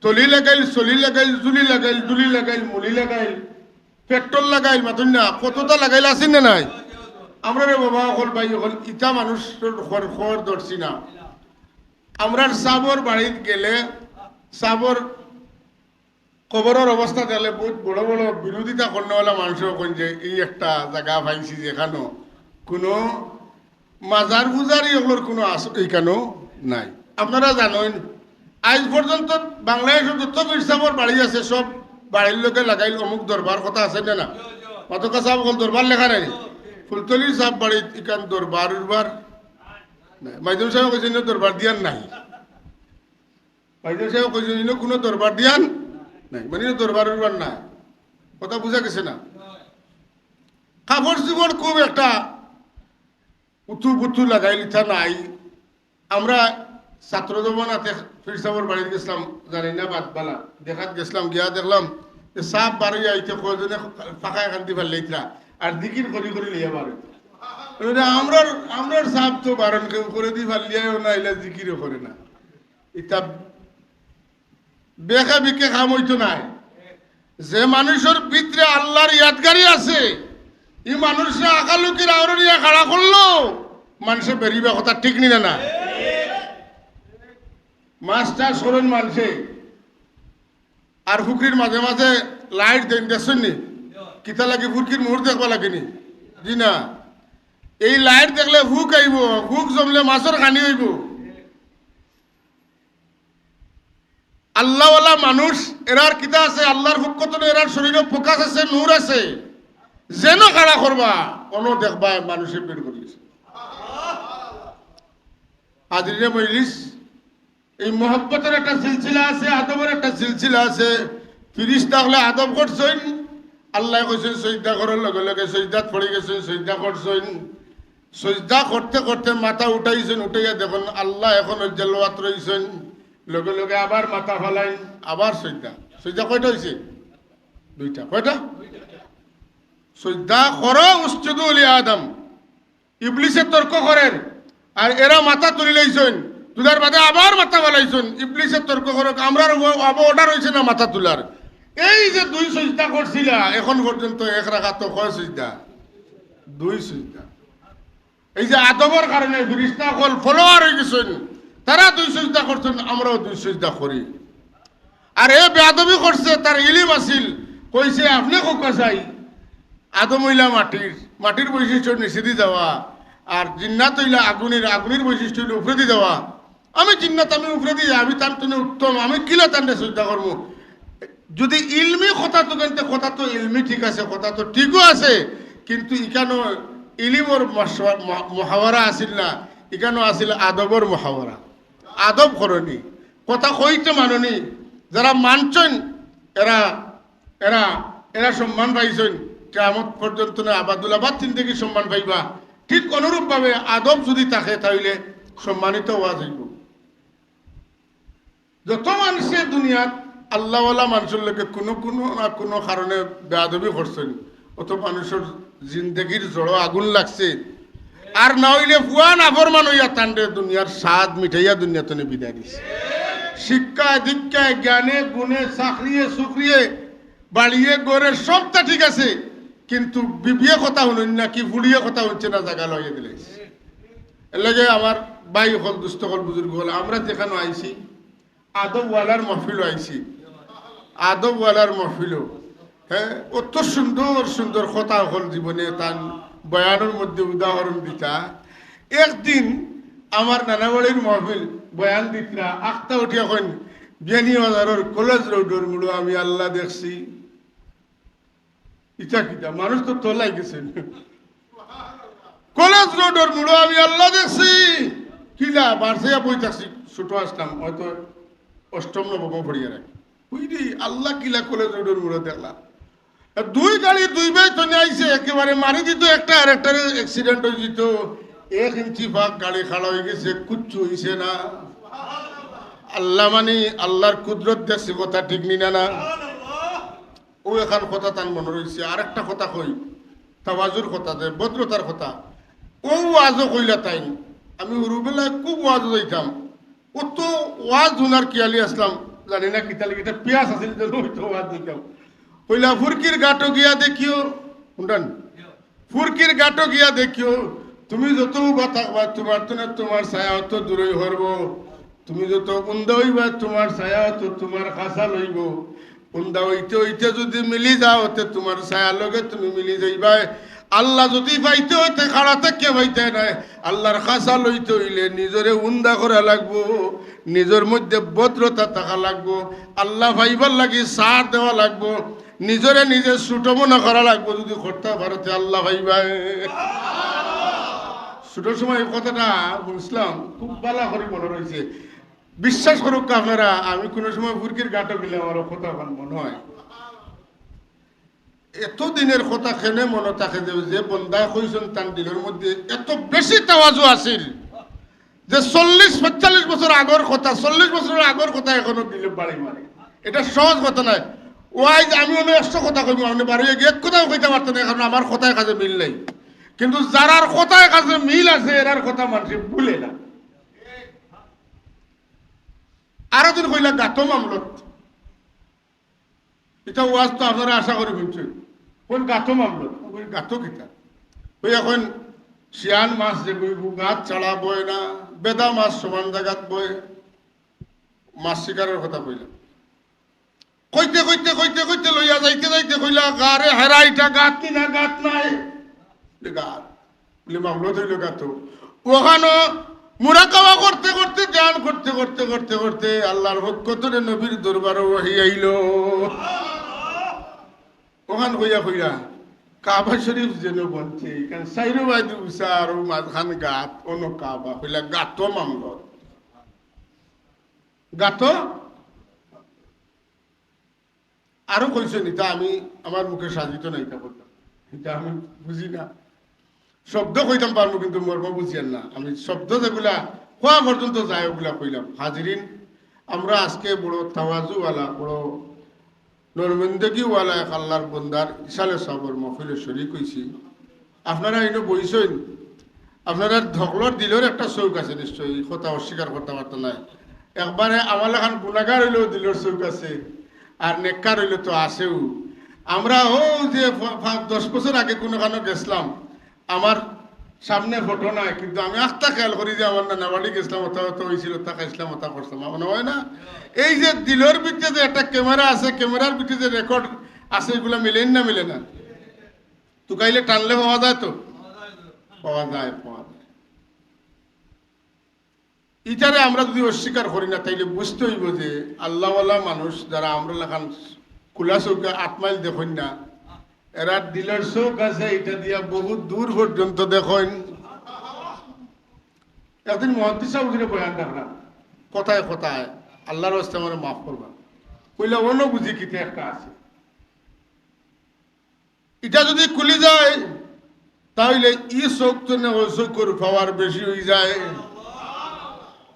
তলি লাগাইল, চলি লাগাইল, জুলি লাগাইল, দুলি লাগাইল, মুলি লাগাইল, পেট্রোল লাগাইল, মাতুন না কতটা লাগাইল আছেন না নাই? আমরা রে বাবা হল ভাই হল ইটা মানুষের খর ধরছি না। আমরা সাবর বাড়িতে গেলে সাবর কবরের অবস্থা দেখলে বহুত বড় বড় বিরোধিতা করনেওয়ালা মানুষও কন যে এই একটা জায়গা পাইছি যেখানে কোনো মাজার পূজারি এগুলোর কোনো এখানেও নাই। আপনারা জানেন আজ পর্যন্ত বাংলাদেশের যত মির্জাফর বাড়ি আছে সব বাড়ির লোকে লাগাইল অমুক দরবার কথা আছে না? মাতকা সাহেব বল দরবার লেখা নাই। ফুলতলির সাহেব বাড়ি ইকান দরবার উরবার নাই। মাইদুল সাহেব কইছেন দরবার দিয়ান নাই। মাইদুল সাহেব কইছেন কোনো দরবার দিয়ান নাই, মানে দরবার উরবার নাই। কথা বুঝা গেছে না? কাপড় চোপড় খুব একটা উথু পুথু লাগাই লিথা নাই। আমরা ছাত্র জমানাতে ফিরসাবর বাড়ি গেছিলাম, জানি না বাদবালা দেখাত গেছিলাম, গিয়া দেখলাম যে সাপ বাড়ি আইতে কয়জনে ফাঁকা এখান দিয়ে ফেললেইতরা আর দিকির করি করি লিয়া বাড়ি। আমরার সাপ তো বারণ কেউ করে দিয়ে ফেললিয়াও না, এলা জিকিরও করে না। এটা বেখা বিকে খাম হইতো নাই। যে মানুষের ভিতরে আল্লাহর ইয়াদগারি আছে, এই মানুষরা আকালুকির আওরে নিয়ে খাড়া করলো, মানুষে বেরিবা কথা ঠিক নিনা না। মাছটা সরেন মানুষে আর ফুকরির মাঝে মাঝে লাইট দেন দেখছেন নি? কিতা লাগে ফুরকির মুহূর্তে দেখবা লাগেনি? জি না, এই লাইট দেখলে হুক আইব, হুক জমলে মাছের খানি হইব। আল্লাহওয়ালা মানুষ এরার কিতা আছে, আল্লাহর পক্ষ থেকে এরার শরীরে প্রকাশ আছে, নূর আছে, যেন খাড়া করবা অন দেখবা মানুষের বের করিয়েছে। হাজরিনে মজলিস, এই মোহব্বতের একটা সিলসিলা আছে, আদবের একটা সিলসিলা আছে। ফিরিস্তা হলে আদব করছেন, আল্লাহ কইছেন সজদা করার লগে লগে সজদাত পড়ে গেছেন, সজদা করছেন। সজদা করতে করতে মাথা উঠাইছেন, উঠাইয়া দেখুন আল্লাহ এখন জেলওয়াত রয়েছেন, লগে লগে আবার মাথা ফেলাইন, আবার সজদা। সজদা কয়টা হয়েছে? দুইটা। কয়টা? সজদা করো উসজুদু লি আদম। ইবলিসে তর্ক করেন আর এরা মাথা তুলি লাইছেন, তুলার বাদে আবার মাথা ফেলাইছেন। ইবলিসে তর্ক করক, আমরা অর্ডার হয়েছে না মাথা তুলার। এই যে দুই সজদা করছিলা এখন পর্যন্ত এক রাকাত কয় সজদা? দুই সজদা। এই যে আদবের কারণে ফিরিস্তা হল ফলোয়ার হয়ে গেছেন, তারা দুই সজদা করছেন, আমরাও দুই সজদা করি। আর এ বেয়াদবি করছে, তার ইলিম আসিল, কইছে আপনি কোকা চাই আদম হইলা মাটির, মাটির বৈশিষ্ট্য নিচে দিয়ে যাওয়া, আর জিন্নাত হইলা আগুনের, আগুনের বৈশিষ্ট্য হইলে উপরে দিয়ে যাওয়া। আমি জিন্নাত, আমি উপরে দিয়ে, আমি তার তুমি উত্তম, আমি কিলা তার চিন্তা করবো। যদি ইলমি কথা তো কিন্তু কথা তো ইলমি ঠিক আছে, কথা তো ঠিকও আছে, কিন্তু ইখানো ইলিমর মহাওয়ারা আসিল না, ইখানো আসিল আদবর মহাওয়ারা। আদব করনি, কথা কইতে মাননি, যারা মানছেন এরা এরা এরা সম্মান পাইছেন কিয়ামত পর্যন্ত না, আবাদুল্লাবাদ জিন্দেগি সম্মান পাইবা। ঠিক অনুরূপভাবে আদব যদি থাকে তাহলে সম্মানিত হওয়া যাইব। যত মানুষে দুনিয়াত আল্লাহওয়ালা মানুষের লোকে কোনো কোনো না কোনো কারণে বেয়াদবি করছেন, অত মানুষের জিন্দগির জড় আগুন লাগছে, আর না হইলে ফুয়ান আফরমান হইয়া তান্ডে দুনিয়ার স্বাদ মিঠাইয়া দুনিয়াতে বিদায় দিছে। শিক্ষায় দীক্ষায় জ্ঞানে গুণে চাকরিয়ে সুকরিয়ে বাড়িয়ে গড়ে সবটা ঠিক আছে, কিন্তু বিবিয়ে কথা শুনুন না, কি ফুলিয়ে কথা হচ্ছে না, জায়গা লইয়ে দিলে। এর লাগে আমার ভাই হল, দুস্থ হল, বুজুর্গ হল, আমরা যেখানে আইছি আদবওয়ালার মহফিল আইছি, আদবওয়ালার মহফিল। হ্যাঁ, অত সুন্দর সুন্দর কথা হল জীবনে তার বয়ানের মধ্যে উদাহরণ দিতা। একদিন আমার নানাবাড়ির মহফিল বয়ান দিতরা, আখতা উঠিয়া কইন বিয়ানীবাজারের কলেজ রোডের মুড়ো আমি আল্লাহ দেখছি। ইচ্ছা কিতা মানুষ তো তোলাই গেছেন, কলেজ রোডের মুড়ো আমি আল্লাহ দেখছি। কিলা বারসিয়া বই থাকছি, ছোট আসলাম হয়তো অষ্টম নবম পড়িয়া রাখি, বুঝলি আল্লাহ কিলা কলেজ রোডের মুড়ো দেখলাম। দুই গাড়ি দুই ভাই তনে আইছে, একেবারে মারি দিত, একটা আর একটার অ্যাক্সিডেন্ট হয়ে যেত। 1 ইঞ্চি ফাঁক গাড়ি খাড়া হয়ে গেছে, কুচ্ছু হইছে না। আল্লাহ মানে আল্লাহর কুদরত দেখছে, কথা ঠিক নিনা না। ও এখন কথা তার মনে রয়েছে। আর একটা কথা কই, তাওয়াজুর কথা, ভদ্রতার কথা। ও ওয়াজও কইলা তাই, আমি উরুবেলায় খুব ওয়াজও যাইতাম, ও তো ওয়াজ ধুনার কিয়ালি আসলাম, জানি না কিতালি এটা পেঁয়াজ আছিল, ওয়াজ দিতাম। কইলা ফুরকির গাটো গিয়া দেখিও, শুনলেন, ফুরকির গাটো গিয়া দেখিও, তুমি যত থাকবা তোমার তো না তোমার ছায়া অত দূরই হরব, তুমি যত উন্দা হইবা তোমার ছায়া অত তোমার কাছা লইব, উন্দা হইতে হইতে যদি মিলি যাও তে তোমার ছায়ার লগে তুমি মিলি যাইবাই। আল্লাহ যদি পাইতে হইতে খাড়া থেকে পাইতে নাই, আল্লাহর খাসা লইতে হইলে নিজরে উন্দা করা লাগবো, নিজের মধ্যে ভদ্রতা থাকা লাগবো, আল্লাহ ভাইবার লাগি সার দেওয়া লাগবো, নিজরে নিজে ছোট মনে করা লাগবো। যদি করতে পারতে আল্লাহ ভাইবাই। ছোট সময় এই কথাটা বুঝলাম, খুব ভালো করে মনে রয়েছে। বিশ্বাস করুক আপনারা, আমি কোনো সময় বুরকির গাঁটো গেলে আমার কথা মনে হয় এতদিনের কথা খেনে মনে থাকে যে বন্দায় কইছেন তার দিলের মধ্যে এত বেশি তাওয়াজু আছিল যে 40-45 বছর আগর কথা, 40 বছরের আগর কথা এখনো দিলে বাড়ি মারে। এটা সহজ কথা নয়। ওয়াই আমি অনেক একশো কথা কইব, আপনি বাড়ি গিয়ে এক কথাও কইতে পারতেন, এখন আমার কথায় কাজে মিল নেই। কিন্তু যারার কথায় কাজে মিল আছে এরার কথা মানুষ ভুলে না। আরো দিন কইলা গাতো মামলত, এটা ওয়াজ তো আপনারা আশা করি বুঝছেন। কোন গাতো মামলত, ওই গাতো কিতা ওই এখন শিয়ান মাছ যে বইব গাছ ছাড়া বয় না, বেদা মাছ সমান জায়গাত বয়। মাছ শিকারের কথা কইলাম, কইতে কইতে কইতে কইতে লইয়া যাইতে যাইতে কইলা গারে হেরাইটা গাত নি না গাত নাই গাত বলে মামলত হইল গাতো। ওখানো মুরাকাবা করতে করতে ধ্যান করতে করতে করতে করতে আল্লাহর হকতরে নবীর দরবারে ওহি আইল। ওখান কইয়া কইরা কাবা শরীফ যেন বলছে কারণ সাইরো বাইদু উষা আর মাঝখান গাত অন্য কাবা কইলা গাত মামলত গাত। আরো কইছেন এটা আমি আমার মুখে সাজিত না, এটা বলতাম এটা আমি বুঝি না। শব্দ কইতাম পারবো কিন্তু মর্ম বুঝিয়েন না। আমি শব্দ যেগুলা হওয়া পর্যন্ত যায় ওগুলা কইলাম। হাজিরিন, আমরা আজকে বড় তাওয়াজুওয়ালা, বড় নরমিন্দগিওয়ালা এক আল্লাহর বন্দার ইসালে সাবর মহফিলে শরীক হইছি। আপনারা এনে বইছেন, আপনারা ধকলর দিলের একটা চৌক আছে নিশ্চয়ই, কথা অস্বীকার করতে পারতো না। একবারে আমার এখন গুণাগার হইলেও দিলের চৌক আছে, আর নেককার হইলে তো আছেও। আমরা ও যে 10 বছর আগে কোনো কারণে গেছিলাম, আমার সামনে ফটো নাই কিন্তু আমি একটা খেয়াল করি যে আমার নানা বাড়ি গেছিলাম, ওটা তো হয়েছিল, ওটা খাইছিলাম, ওটা করছিলাম, মনে হয় না? এই যে দিলের ভিতরে যে একটা ক্যামেরা আছে, ক্যামেরার ভিতরে যে রেকর্ড আছে, এগুলো মিলেন না মিলে না? তো কাইলে টানলে পাওয়া যায়, তো পাওয়া যায় পাওয়া যায়। ইটারে আমরা যদি অস্বীকার করি না তাইলে বুঝতে হইব যে আল্লাহওয়ালা মানুষ যারা আমরা লেখান খোলা চৌকে 8 মাইল দেখুন না, এরা দিলের চৌক আছে, এটা দিয়া বহুত দূর পর্যন্ত দেখেন। একদিন মহাদ্দিস সাহেব বয়ান দেখলাম, কথায় কথায় আল্লাহর রাস্তায় আমার মাফ করবা, কইলা অন্য বুঝি কিতে একটা আছে, এটা যদি খুলি যায় তাহলে ই চোখ তো না ওই চোখের পাওয়ার বেশি হয়ে যায়।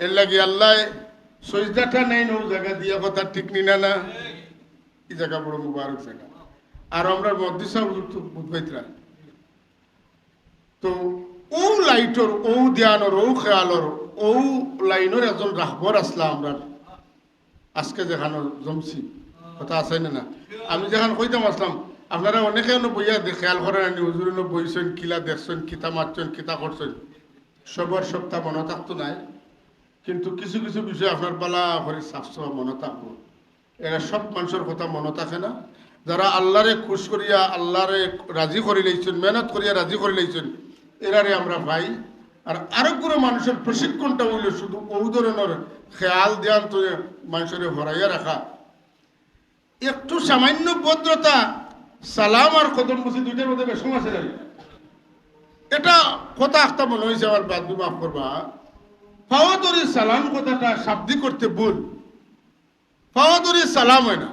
এর লাগে আল্লাহ সজদাটা নেই নো জায়গা দিয়া কথা ঠিক নি না না, এই জায়গা বড় মুবারক জায়গা। আর আমরা মদ্দিসা বুঝবাইতরা তো ও লাইটর, ও ধ্যানর, ও খেয়ালর, ও লাইনের একজন রাহবর আসলা আমরা আজকে যেখানে জমছি, কথা আছে না? আমি যেখানে কইতাম আসলাম, আপনারা অনেকে বইয়া খেয়াল করেন, আনি হুজুর বইছেন, কিলা দেখছেন, কিতা মারছেন, কিতা করছেন, সবার সপ্তাহ মনে থাকতো নাই। কিন্তু কিছু কিছু বিষয় আপনার পালা করে সাফসফা মনে থাকবো। এরা সব মানুষের কথা মনে থাকে না। যারা আল্লাহরে খুশ করিয়া আল্লাহরে রাজি করে লইছেন, মেহনত করিয়া রাজি করে লইছেন, এরারে আমরা পাই। আর আরো কোনো মানুষের প্রশিক্ষণটা হইলে শুধু ও ধরনের খেয়াল ধ্যান তো মানুষের হরাইয়া রাখা, একটু সামান্য ভদ্রতা, সালাম আর কদম বুঝি দুইটার মধ্যে বেশম আছে না। এটা কথা একটা মনে হয়েছে আমার, বাদ মাফ করবা, ফাওয়াদরি সালাম কথাটা শাব্দিক করতে ভুল। ফাওয়াদরি সালাম হয় না,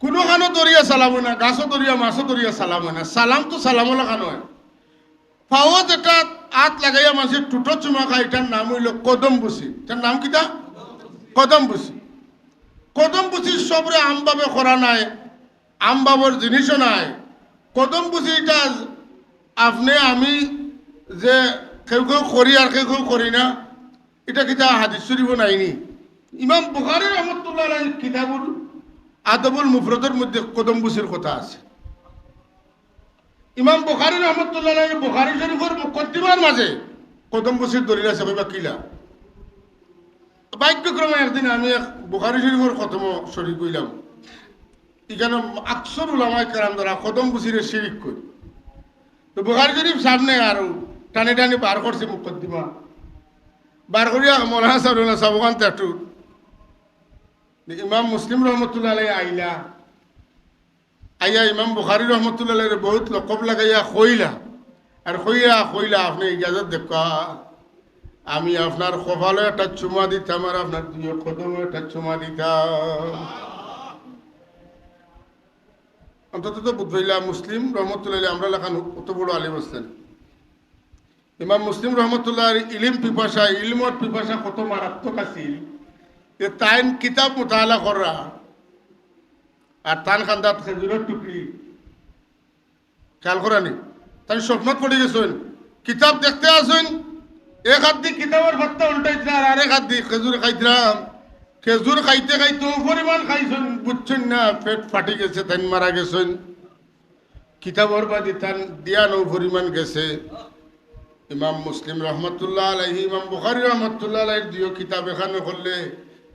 কোনো খানো দরিয়া সালাম হয় না, গাছও দরিয়া মাছও দরিয়া সালাম হয় না। সালাম তো সালামও লাগানো হয়। ফাওয়াদ এটা হাত লাগাইয়া মানুষের টুটো চুমা খায়, এটার নাম হইল কদম বুসি। এটার নাম কিটা? কদম বুসি। কদম বুসি সবরে আমভাবে করা নাই, আমবাবর জিনিসও নাই। কদম বুসি এটা আপনি আমি যে কেউ কেউ করি আর কেউ কেউ করি না, এটা কিতা হাদিস শরীফ নাইনি। ইমাম বুখারী রাহমাতুল্লাহ আলাইহি কিতাবুল আদবুল মুফরদের মধ্যে কদম বুসির কথা আছে। ইমাম বুখারী রাহমাতুল্লাহ আলাইহি বুখারী শরীফের মুকদ্দিমার মাঝে কদম বুসির দলিল আছে, কইবা কিলা। ভাগ্যক্রমে একদিন আমি এক বুখারী শরীফের খতম শরীক হইলাম। এখানে আকসর উলামায়ে কেরাম দ্বারা কদম বুসিরে শিরিক করি তো বুখারী শরীফ সামনে আরো টানি টানি বার করছে মুকদ্দিমা বার করিয়া মৌলানা সাহেব সাবগান একটু ইমাম মুসলিম রহমতুল্লাহ আলাইহি আইলা আইয়া ইমাম বুখারী রহমতুল্লাহ আলাইহি বহুত লকব লাগাইয়া কইলা আর কইলা আপনি ইজাজত দেখা আমি আপনার কপালে একটা চুমা দিতাম আর আপনার দুই কদমে একটা চুমা দিতাম অন্তত তো বুঝলাম মুসলিম রহমতুল্লাহ আমরা লেখান কত বড় আলিম আসতেন ইমাম মুসলিম রহমতুল্লাহ ইলিম পিপাসা ইলমর পিপাসা কত মারাত্মক আছিল যে তাইন কিতাব মুতালা করা আর তান খান্দাত খেজুরের টুকরি খেয়াল করানি তাই স্বপ্নত পড়ে গেছেন কিতাব দেখতে আসেন এক হাত দিয়ে কিতাবের ভাতটা উল্টাইছিলাম আর আরেক হাত দিয়ে খেজুর খাইছিলাম খেজুর খাইতে খাইতে পরিমাণ খাইছেন বুঝছেন না পেট ফাটি গেছে তাই মারা গেছেন কিতাবর বাদী তান দিয়া নৌ পরিমাণ গেছে ইমাম মুসলিম রহমতুল্লাহ আলাইহি ইমাম বুখারী রহমতুল্লাহ আলাইহির দুই কিতাব এখানে করলে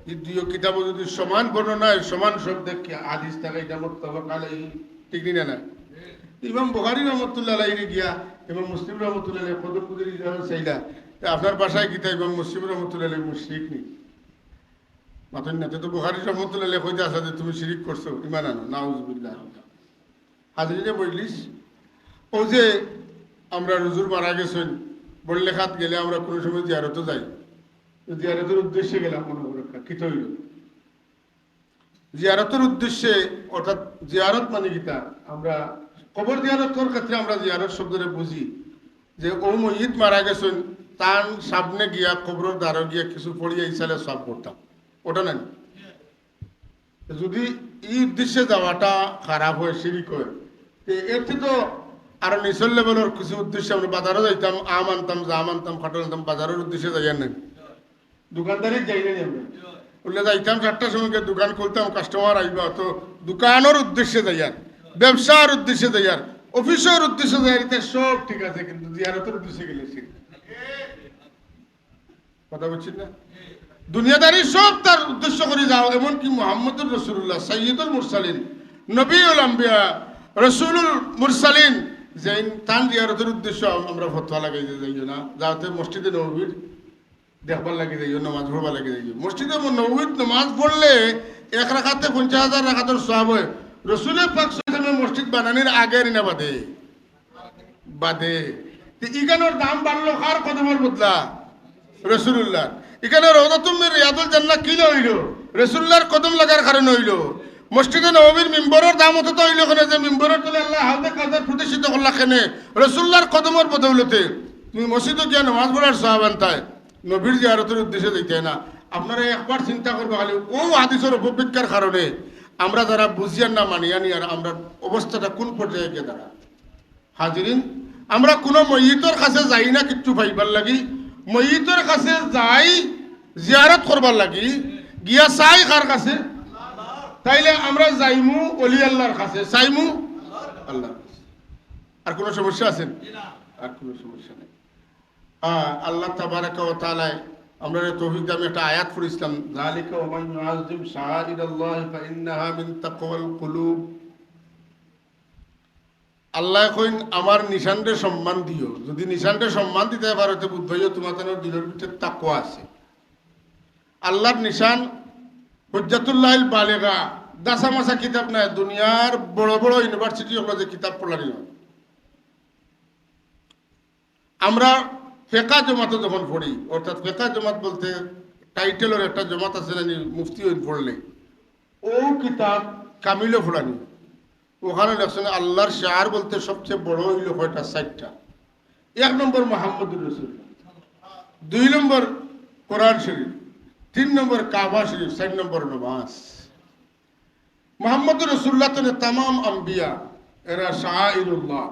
এই দুই কিতাব যদি সমান বর্ণনায় সমান শব্দে কি হাদিস থাকে এটা মুত্তাফাক আলাইহি ঠিক না ইমাম বুখারী রহমতুল্লাহ আলাইহি গিয়া ইমাম মুসলিম রহমতুল্লাহ আলাইহি কদর কুদরি জানা চাইলা আপনার বাসায় কিতা ইমাম মুসলিম রহমতুল্লাহ আলাইহি মুশরিক নি মাতন না তো বুখারী রহমতুল্লাহ আলাইহি কইতে আছে যে তুমি শিরক করছো ঈমান আনো নাউজুবিল্লাহ হাজরিনে বললিস ও যে আমরা রুজুর মারা গেছেন বললে খাত গেলে আমরা কোনো সময় জিয়ারতে যাই জিয়ারতের উদ্দেশ্যে গেলাম মনে করে কি তৈরি জিয়ারতের উদ্দেশ্যে অর্থাৎ জিয়ারত মানে গীতা আমরা কবর জিয়ারত করার ক্ষেত্রে আমরা জিয়ারত শব্দরে বুঝি যে ও মহিত মারা গেছেন তার সামনে গিয়া কবরের দ্বারা গিয়া কিছু পড়িয়া ইসালে সব করতাম ওটা নাই যদি এই উদ্দেশ্যে যাওয়াটা খারাপ হয় শিরিক হয় এর তো আরো নিচল লেভেলের কিছু উদ্দেশ্যে আমরা বাজারও যাইতাম আম আনতাম জাম আনতাম খাটল আনতাম বাজারের উদ্দেশ্যে যাইয়ার নাই দোকানদারি যাই নাই আমরা বললে যাইতাম 4টার সময় দোকান খুলতাম কাস্টমার আইবা তো দোকানের উদ্দেশ্যে যাইয়ার ব্যবসার উদ্দেশ্যে যাইয়ার অফিসের উদ্দেশ্যে যাইয়ার এটা সব ঠিক আছে কিন্তু জিয়ারতের উদ্দেশ্যে গেলে কথা বলছেন না দুনিয়াদারি সব তার উদ্দেশ্য করে যাও এমনকি মুহাম্মদুর রাসূলুল্লাহ সাইয়্যিদুল মুরসালিন নবীউল আম্বিয়া রাসূলুল মুরসালিন যে তান জিয়ারতের উদ্দেশ্য আমরা ফতোয়া লাগাই যাইও না যাতে মসজিদে নববীর দেখবার লাগে যাইও নামাজ পড়বার লাগে যাইও মসজিদে নববীর নামাজ পড়লে এক রাকাতে 50,000 রাকাতের সওয়াব হয় রাসূলের পাক সাল্লাল্লাহু মসজিদ বানানোর আগে না বাদে ইগানোর দাম বাড়লো কার কদমের বদলা রাসূলুল্লাহ এখানে রওজাতুল রিয়াদুল জান্নাহ কি হইল রাসূলুল্লাহর কদম লাগার কারণে হইল মসজিদে নববীর মিম্বরের দাম অত হইল কেন যে মিম্বরের তলে আল্লাহ হাউজে কাউসার প্রতিষ্ঠিত করলা কেন রাসূলুল্লাহর কদমের বদৌলতে তুমি মসজিদে গিয়ে নামাজ পড়ার সওয়াব আনতাই নবীর জিয়ারতের উদ্দেশ্যে যাইতে না আপনারা একবার চিন্তা করবে খালি ও হাদিসের অপব্যাখ্যার কারণে আমরা যারা বুঝিয়ার না মানিয়া নি আর আমরা অবস্থাটা কোন পর্যায়ে গিয়ে দাঁড়া হাজিরিন আমরা কোনো ময়িতর কাছে যাই না কিচ্ছু পাইবার লাগি ময়িতর কাছে যাই জিয়ারত করবার লাগি গিয়া চাই কার কাছে তাইলে আমরা যাইমু অলি আল্লাহর কাছে চাইমু আল্লাহর কাছে আর কোনো সমস্যা আছে আর কোনো সমস্যা নেই আল্লাহ তাবারাকা ওয়া তাআলা আমরা তৌফিক দামে একটা আয়াত পড়ছিলাম যালিকা ওয়া মান ইউআযিম শাআইরাল্লাহি ফাইন্নাহা মিন তাকওয়াল কুলুব আল্লাহ কইন আমার নিশানরে সম্মান দিও যদি নিশানরে সম্মান দিতে পারো তো বুঝ ভাইও তোমাদের দিলের ভিতরে তাকওয়া আছে আল্লাহর নিশান হুজ্জাতুল্লাহিল বালিগা দাসামাসা কিতাব নাই দুনিয়ার বড় বড় ইউনিভার্সিটি হলো যে কিতাব পড়ানি আমরা ফেকা জমাতে যখন পড়ি অর্থাৎ ফেকা জমাত বলতে টাইটেলের একটা জমাত আছে না মুফতি পড়লে ও কিতাব কামিলও পড়ানি ওখানে লেখছেন আল্লাহর শাআর বলতে সবচেয়ে বড় হইল কয়টা 60টা 1 নম্বর মুহাম্মদুর রাসূলুল্লাহ 2 নম্বর কোরআন শরীফ 3 নম্বর কাবা শরীফ 4 নম্বর নামাজ মুহাম্মদুর রাসূলুল্লাহ তো तमाम আম্বিয়া এরা শাআইরুল্লাহ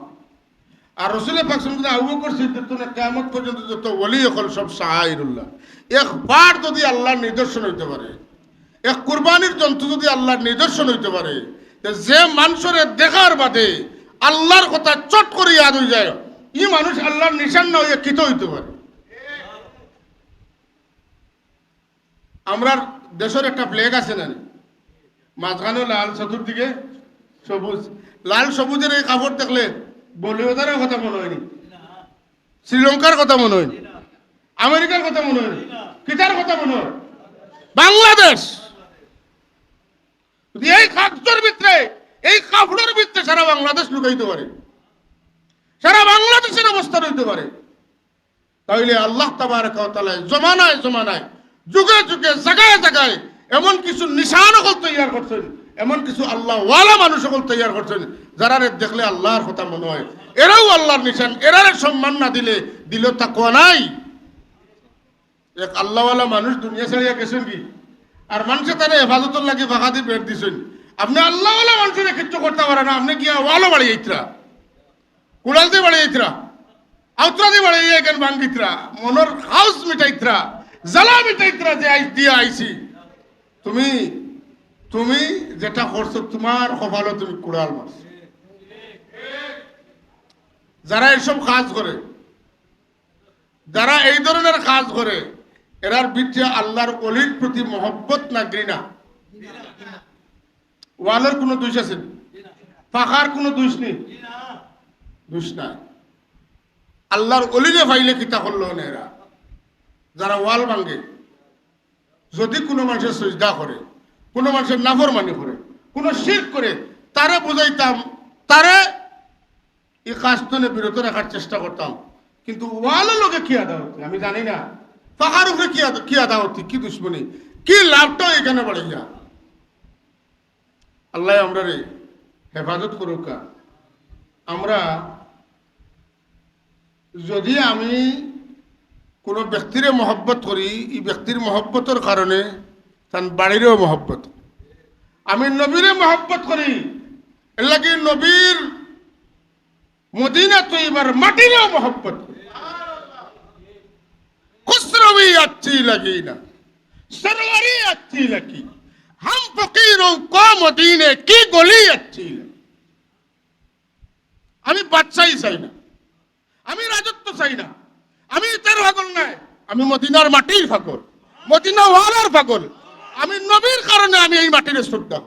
আর রাসূল পাক সাল্লাল্লাহু আলাইহি ওয়া সাল্লাম সিদ্ধান্ত কিয়ামত পর্যন্ত যত ওলি হল সব শাআইরুল্লাহ একবার যদি আল্লাহর নিদর্শন হইতে পারে এক কুরবানির জন্তু যদি আল্লাহর নিদর্শন হইতে পারে যে মানুষের দেখার বাদে আল্লাহর কথা চট করে ইয়াদ হয়ে যায় এই মানুষ আল্লাহর নিশান না হইয়া কিত হইতে পারে আমরা দেশের একটা ফ্ল্যাগ আছে না মাঝখানে লাল চতুর্দিকে সবুজ লাল সবুজের এই কাপড় দেখলে বলিউডের কথা মনে হয়নি, শ্রীলঙ্কার কথা মনে হয়নি, আমেরিকার কথা মনে হয়নি, কিতার কথা মনে হয়? বাংলাদেশ। এই কাগজের ভিতরে, এই কাপড়ের ভিতরে সারা বাংলাদেশ লুকাইতে পারে, সারা বাংলাদেশের অবস্থা রইতে পারে। তাইলে আল্লাহ তাবারক ওয়া তাআলা জমানায় জমানায়, যুগে যুগে, জায়গায় জায়গায় এমন কিছু নিশান সকল তৈরি করছেন, এমন কিছু আল্লাহ ওয়ালা মানুষ সকল তৈরি করছেন যারা দেখলে আল্লাহর কথা মনে হয় এরাও আল্লাহর নিশান। এরারে সম্মান না দিলে দিল তাকওয়া নাই। এক আল্লাহওয়ালা মানুষ দুনিয়া ছাড়িয়া গেছেন কি, আর মানুষে তারা হেফাজতের লাগে ফাঁকা দিয়ে বের দিছেন। আপনি আল্লাহওয়ালা মানুষের কিচ্ছু করতে পারে না, আপনি কি ওয়ালও বাড়ি যাইতরা, কুড়াল দিয়ে বাড়ি যাইতরা, আউতরা দিয়ে বাড়ি যাই কেন ভাঙ্গিতরা, মনের হাউস মিটাইতরা, জ্বালা মিটাইতরা যে আইস দিয়ে আইসি। তুমি তুমি যেটা করছো তোমার কপালও তুমি কুড়াল মারছো। যারা এইসব কাজ করে, যারা এই ধরনের কাজ করে, এরার ভিতরে আল্লাহর ওলির প্রতি মহব্বত না ঘৃণা? ওয়ালের কোনো দোষ আছে? পাখার কোনো দোষ নেই, দোষ নাই। আল্লাহর ওলিরে ফাইলে কিতা করলো না এরা, যারা ওয়াল ভাঙ্গে। যদি কোনো মানুষের সজদা করে, কোনো মানুষের নাফরমানি করে, কোনো শিরক করে, তারে বুঝাইতাম, তারে এই কাজতনে বিরত রাখার চেষ্টা করতাম। কিন্তু ওয়ালের লোকে কি আদা হচ্ছে আমি জানি না, পাখার উপরে কি আদা হচ্ছে, কি দুশ্মনী, কি লাভটাও এখানে বাড়ে যা। আল্লাহ আমরা রে হেফাজত করুক। আমরা যদি আমি কোনো ব্যক্তিরে মহব্বত করি, এই ব্যক্তির মহব্বতের কারণে তার বাড়িরও মহব্বত। আমি নবীরে মহব্বত করি, এর লাগে নবীর মদিনা তৈবার মাটিরেও মহব্বত করি। खुसरो भी अच्छी लगी ना, सरवरी अच्छी लगी, हम फकीरों को मदीने की गली अच्छी लगी। আমি বাদশাহী চাই না, আমি রাজত্ব চাই না, আমি ইতার পাগল নাই, আমি মদিনার মাটির পাগল, মদিনা ওয়ালার পাগল। আমি নবীর কারণে আমি এই মাটির শ্রদ্ধা।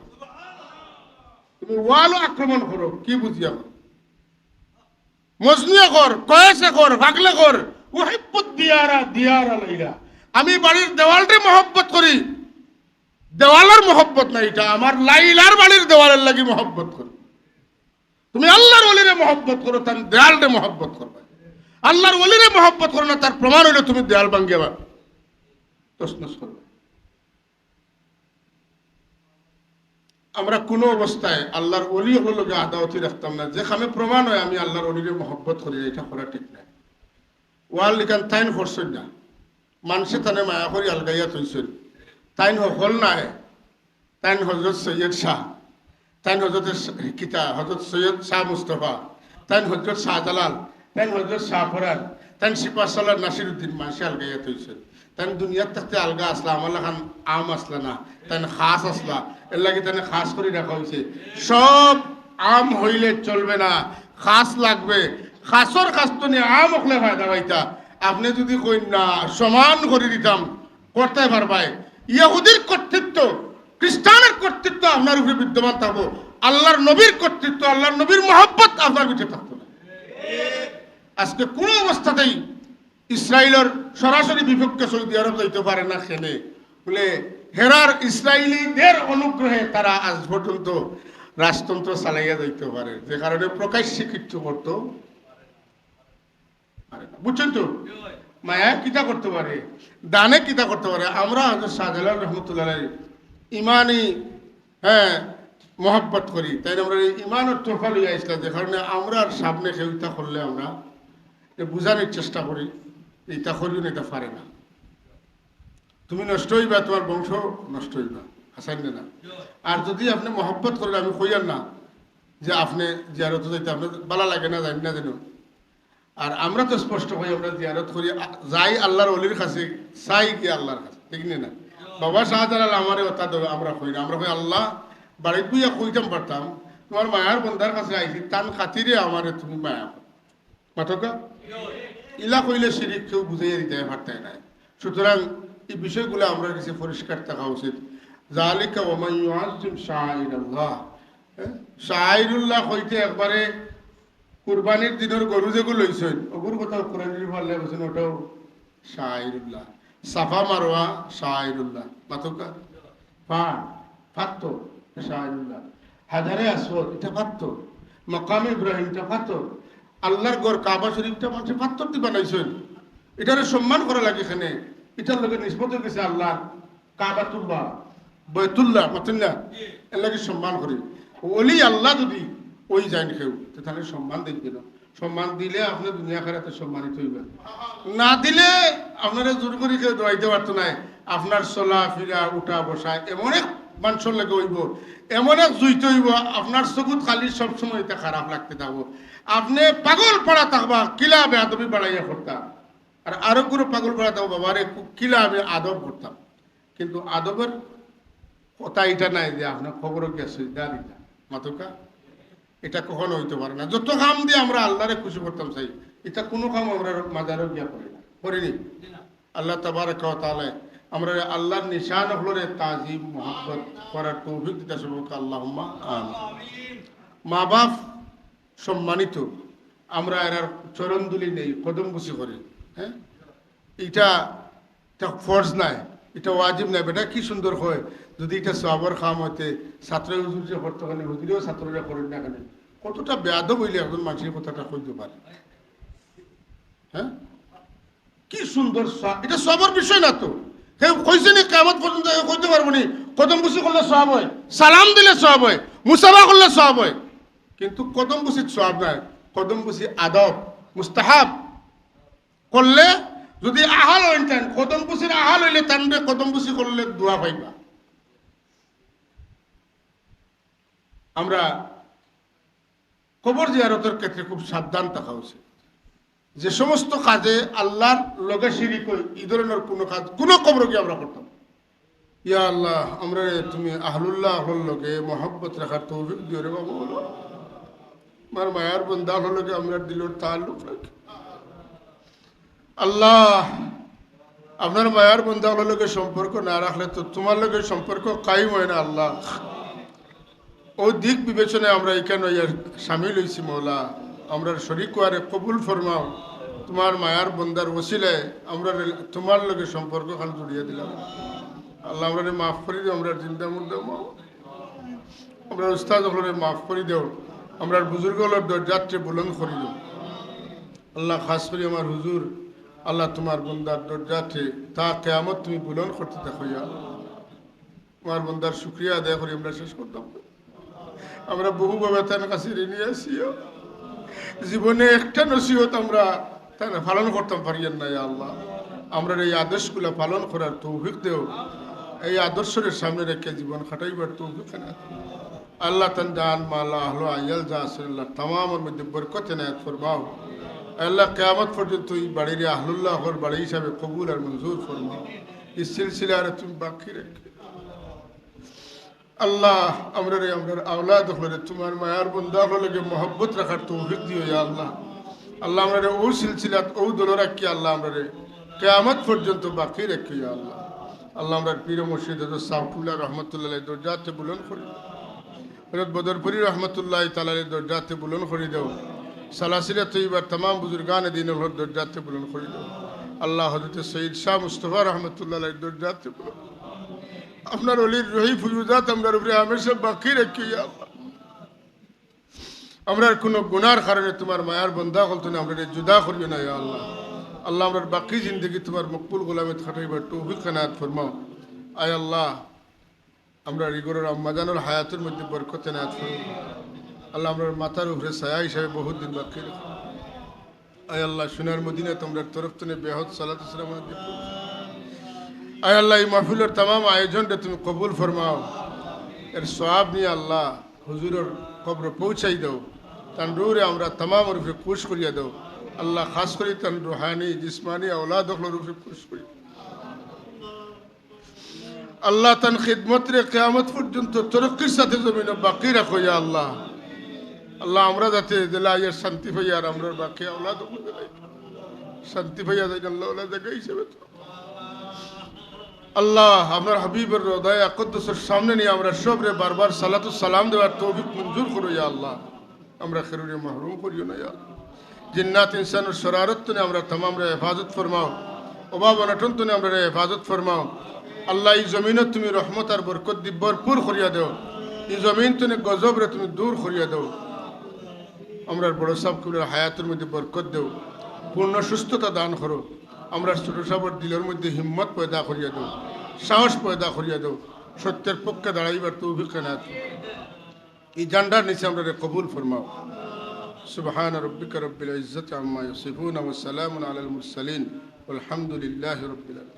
তুমি ওয়ালও আক্রমণ করো, কি বুঝিয়া করো, মজনুয়া কর, কয়েসে কর, ভাগলে কর, আমি বাড়ির দেওয়ালটা মহব্বত করি, দেওয়ালের মহব্বত না, এটা আমার লাইলার বাড়ির দেওয়ালের লাগি মহব্বত করি। তুমি আল্লাহর ওলিরে মহব্বত করো, তার দেয়ালটা মহব্বত করবে। আল্লাহর ওলিরে মহব্বত করো না, তার প্রমাণ হইলে তুমি দেয়াল ভাঙ্গিয়া তছনছ করবে। আমরা কোনো অবস্থায় আল্লাহর ওলি হলো আদাওয়াতি রাখতাম না, যেখানে প্রমাণ হয় আমি আল্লাহর ওলিরে মহব্বত করি, এটা করা ঠিক নাই। ওয়াল লিখান তাইন করছেন না, মানুষে তানে মায়া করি আলগাইয়া থইছেন। তাইন হল নাই, তাইন হজরত সৈয়দ শাহ, তাইন হজরত কিতা হজরত সৈয়দ শাহ মুস্তফা, তাইন হজরত শাহজালাল, তাইন হজরত শাহ ফরান, তাইন সিপা সালার নাসির উদ্দিন মানুষে আলগাইয়া থইছেন। তাইন দুনিয়ার থাকতে আলগা আসলা, আমার লাখান আম আসলা না, তাইন খাস আসলা, এর লাগে তাইনে খাস করে রাখা হয়েছে। সব আম হইলে চলবে না, খাস লাগবে। খাসর কাজ তো নিয়ে আম হলে ফায়দা পাইতা। আপনি যদি কই না সমান করে দিতাম, করতে পারবাই। ইহুদির কর্তৃত্ব, খ্রিস্টানের কর্তৃত্ব আপনার উপরে বিদ্যমান থাকবো, আল্লাহর নবীর কর্তৃত্ব, আল্লাহর নবীর মহব্বত আপনার ভিতরে থাকতো না। আজকে কোন অবস্থাতেই ইসরায়েলের সরাসরি বিপক্ষে সৌদি আরব যাইতে পারে না। খেলে বলে হেরার ইসরায়েলিদের অনুগ্রহে তারা আজ পর্যন্ত রাজতন্ত্র চালাইয়া যাইতে পারে, যে কারণে প্রকাশ্যে কিচ্ছু করতো বুঝছেন তো। মায়া কিতা করতে পারে, দানে কিতা করতে পারে। আমরা হজরত শাহজালাল রহমতুল্লাহ ইমানই মহব্বত করি, তাই আমরা ইমানের তোফা লইয়া আসলাম, যে কারণে আমরা সামনে কেউ ইতা করলে আমরা বুঝানোর চেষ্টা করি, ইতা করিও না, এটা পারে না। তুমি নষ্ট হইবা, তোমার বংশ নষ্ট হইবা, হাসাইন না। আর যদি আপনি মহব্বত করেন, আমি কইয়ার না যে আপনি জিয়ারত যাইতে আপনার ভালো লাগে না, জানি না যেন। আর আমরা তো স্পষ্ট হই, আমরা জিয়ারত করি, যাই আল্লাহর অলির কাছে, চাই কি আল্লাহর কাছে, ঠিক না? বাবা শাহজালাল আমারে ওটা দেবে, আমরা কই না, আমরা কই আল্লাহ বাড়িত বইয়া কইতাম পারতাম, তোমার মায়ার বন্ধার কাছে আইছি, তান খাতিরে আমারে তুমি মায়া মাথকা ইলা কইলে শিরিক কেউ বুঝাইয়া দিতে পারতাই নাই। সুতরাং এই বিষয়গুলো আমরা কাছে পরিষ্কার থাকা উচিত। জালিকা ওয়া মান ইউআযযিম শাআইরাল্লাহ, শাহিরুল্লাহ হইতে একবারে কুরবানির দিনের গরু যেগুলো লইছেন ওগুর কথা কোরআন পারলে বলছেন ওটাও শাহিরুল্লাহ। সাফা মারোয়া শাহিরুল্লাহ, মাতকা ফাত্তর শাহিরুল্লাহ। হাজারে আসওয়াদ এটা ফাত্তর, মকাম ইব্রাহিম এটা ফাত্তর, আল্লাহর গড় কাবা শরীফটা মানুষ ফাত্তর দিয়ে বানাইছেন। এটারে সম্মান করা লাগে এখানে, এটার লোকের নিষ্পত্তি গেছে আল্লাহ কাবাতুল্লাহ বৈতুল্লাহ মতুল্লাহ, এর লাগে সম্মান করি। ওলি আল্লাহ যদি ওই যাইন কেউ তাহলে সম্মান দেখবে না। সম্মান দিলে আপনি দুনিয়া খারাতে সম্মানিত হইবেন, না দিলে আপনারা জোর করে কেউ দোয়াইতে পারতো না। আপনার চলা ফিরা উঠা বসা এমন এক মানুষের লাগে হইব, এমন এক জুইতে হইব, আপনার চকুত খালি সবসময় এটা খারাপ লাগতে থাকবো। আপনি পাগল পড়া থাকবা কিলা বেআদবি বাড়াইয়া করতাম, আর আরো কোনো পাগল পড়া থাকবো বাবারে কিলা আমি আদব করতাম। কিন্তু আদবের কথা এটা নাই যে আপনার খবরও গেছে দাঁড়িয়ে মাতকা, এটা কখনো হইতে পারে না। যত কাম দিয়ে আমরা আল্লাহরে খুশি করতাম চাই, এটা কোনো কাম আমরা মাজারও গিয়া করি না, করিনি। আল্লাহ তাবারাক ওয়া তাআলা আমরা আল্লাহর নিশান হলরে তাজিম মোহাম্মত করার তৌফিক দিতে সবকে আল্লাহুম্মা আমিন। মা বাপ সম্মানিত, আমরা এর চরণ দুলি নেই, কদম বুসি করি। হ্যাঁ, এটা ফরজ নাই, এটা ওয়াজিব নাই। বেটা কি সুন্দর হয় যদি এটা সওয়াবের কাম হইতে ছাত্র হুজুর যে করতে হুজুরেও ছাত্ররা করেন না কেন, কতটা বেয়াদব হইলে একজন মানুষের কথাটা কইতে পারে। হ্যাঁ, কি সুন্দর এটা সবার বিষয় না তো। কইছে নি কিয়ামত পর্যন্ত কইতে পারবো নি কদম বুসি করলে সওয়াব হয়, সালাম দিলে সওয়াব হয়, মুসাফা করলে সওয়াব হয়। কিন্তু কদম বুসির সওয়াব নাই। কদম বুসি আদব মুস্তাহাব করলে যদি আহাল হইতেন, কদম বুসির আহাল হইলে তানবে কদম বুসি করলে দোয়া পাইবা। আমরা কবর জিয়ারতের ক্ষেত্রে খুব সাবধান থাকা উচিত। যে সমস্ত কাজে আল্লাহর লগে শিরিক হই, এই ধরনের কোনো কাজ কোনো কবর গিয়ে আমরা করতাম। ইয়া আল্লাহ, আমরা তুমি আহলুল্লাহ হল লগে মহব্বত রাখার তৌফিক দিও রে বাবা। বলো আমার মায়ার বন্দা হল লগে আমরা দিলর তাল্লুক রাখি। আল্লাহ, আপনার মায়ার বন্দা হল লগে সম্পর্ক না রাখলে তো তোমার লগে সম্পর্ক কায়েম হয় না। আল্লাহ, ও দিক বিবেচনায় আমরা এখানে সামিল হয়েছি। মৌলা, আমরা শরীক ওয়ারে কবুল ফরমাও। তোমার মায়ার বন্দার ওসিলায় আমরা তোমার লগে সম্পর্ক খান জড়িয়ে দিলাম। আল্লাহ, আমরা মাফ করে দিও। আমরা জিন্দা মুর্দা মাও, আমরা উস্তাদ হলরে মাফ করে দেও। আমরা বুজুর্গ হলোর দরজাত্রে বুলন্দ করে দেও। আল্লাহ, খাস করে আমার হুজুর, আল্লাহ তোমার বন্দার দরজাতে তা কিয়ামত তুমি বুলন্দ করতে দেখো। তোমার বন্দার শুকরিয়া আদায় করি আমরা শেষ করতাম। আমরা বহুভাবে তার কাছে ঋণী আছি, জীবনে একটা নসিহত আমরা তার পালন করতাম পারিয়েন না। আল্লাহ, আমরা এই আদর্শগুলো পালন করার তৌফিক দেও। এই আদর্শের সামনে রেখে জীবন খাটাইবার তৌফিক না। আল্লাহ তান জান মালা হলো আয়াল যা আছে আল্লাহ তামামের মধ্যে বরকত এনায়েত ফরমাও। আল্লাহ, কিয়ামত পর্যন্ত এই বাড়ির আহলুল্লাহর বাড়ি হিসাবে কবুল আর মঞ্জুর ফরমাও। এই সিলসিলার তুমি বাকি রেখে আল্লাহ, আমরা আওলাদ হলে তোমার মায়ার বন্দা হলে মহব্বত রাখার তৌফিক দিও। আল্লাহ, আল্লাহ আমরা ও সিলসিলাত ও দল রাখি। আল্লাহ, আমরা কিয়ামত পর্যন্ত বাকি রাখি। আল্লাহ, আল্লাহ আমরা পীর মুর্শিদ সাউফুল্লাহ রহমতুল্লাহ দরজাতে বুলন্দ করি। হযরত বদরপুরি রহমতুল্লাহ তাআলার দরজাতে বুলন্দ করে দাও। সালাসিলা তৈবার तमाम বুজুর্গান দ্বীন হর দরজাতে বুলন্দ করে দাও। আল্লাহ, হযরত সৈয়দ শাহ মুস্তাফা রহমতুল্লাহ দরজাতে বুলন্দ, আপনার অলির রহি ফুজুজাত আমরা উপরে হামেশা বাকি রাখি। আল্লাহ, আমরা কোনো গুনার কারণে তোমার মায়ার বন্দা হল তুমি আমরা জুদা করিও না। আল্লাহ, আল্লাহ আমরা বাকি জিন্দগি তোমার মকবুল গোলামে খাটাইবার তৌফিক এনায়েত ফরমাও। আয় আল্লাহ, আমরা রিগরের আম্মাজানুল হায়াতের মধ্যে বরকত এনায়েত ফরমাও। আল্লাহ, আমরা মাথার উপরে ছায়া হিসাবে বহুত দিন বাকি রাখো। আয় আল্লাহ, সোনার মদিনা তোমরা তরফ থেকে বেহদ সালাত সালাম দিয়ে আয় আল্লাহ, এই মাহফিলের तमाम আয়োজনটা তুমি কবুল ফরমাও। এর সওয়াব নিয়ে আল্লাহ হুজুরের কবরে পৌঁছাই দাও। তান রূরে আমরা तमाम রূপে খুশ করিয়া দাও। আল্লাহ, খাস করে তান রুহানি জিসমানি আওলাদ হল রূপে খুশ করি। আল্লাহ, তান খিদমত রে কিয়ামত পর্যন্ত তরক্কির সাথে জমিনে বাকি রাখো। ইয়া আল্লাহ, আল্লাহ আমরা যাতে দিলাইয়ের শান্তি পাই আর আমরা বাকি আওলাদ শান্তি পাইয়া যাই। আল্লাহ ওলা জায়গা হিসেবে আল্লাহ আপনার হাবিবের রোদায় আকদ্দুসের সামনে নিয়ে আমরা সবরে বারবার সালাতু সালাম দেওয়ার তৌফিক মঞ্জুর করো ইয়া আল্লাহ। আমরা খেরুরে মাহরুম করিও না ইয়া আল্লাহ। জিন্নাত ইনসানের শরারত তুনে আমরা তমামরে হেফাজত ফরমাও, অভাব অনটন তুনে আমরা হেফাজত ফরমাও। আল্লাহ এই জমিনত তুমি রহমত আর বরকত দি ভরপুর করিয়া দেও। এই জমিন তুনে গজবরে তুমি দূর করিয়া দেও। আমরা বড় সাহেব কুলের হায়াতের মধ্যে বরকত দেও, পূর্ণ সুস্থতা দান করো। আমরা ছোট সাহেবের দিলের মধ্যে হিম্মত পয়দা করিয়া দেও, সাহস পয়দা করিয়া দেও, সত্যের পক্ষে দাঁড়াইবার তৌফিক এনায়েত করো। এই জান্ডার নিচে আমরা কবুল ফরমাও। সুবহান রব্বিকা রব্বিল ইজ্জাতি আম্মা ইয়াসিফুন ওয়া সালামুন আলাল মুরসালিন ওয়ালহামদুলিল্লাহি রাব্বিল আলামিন।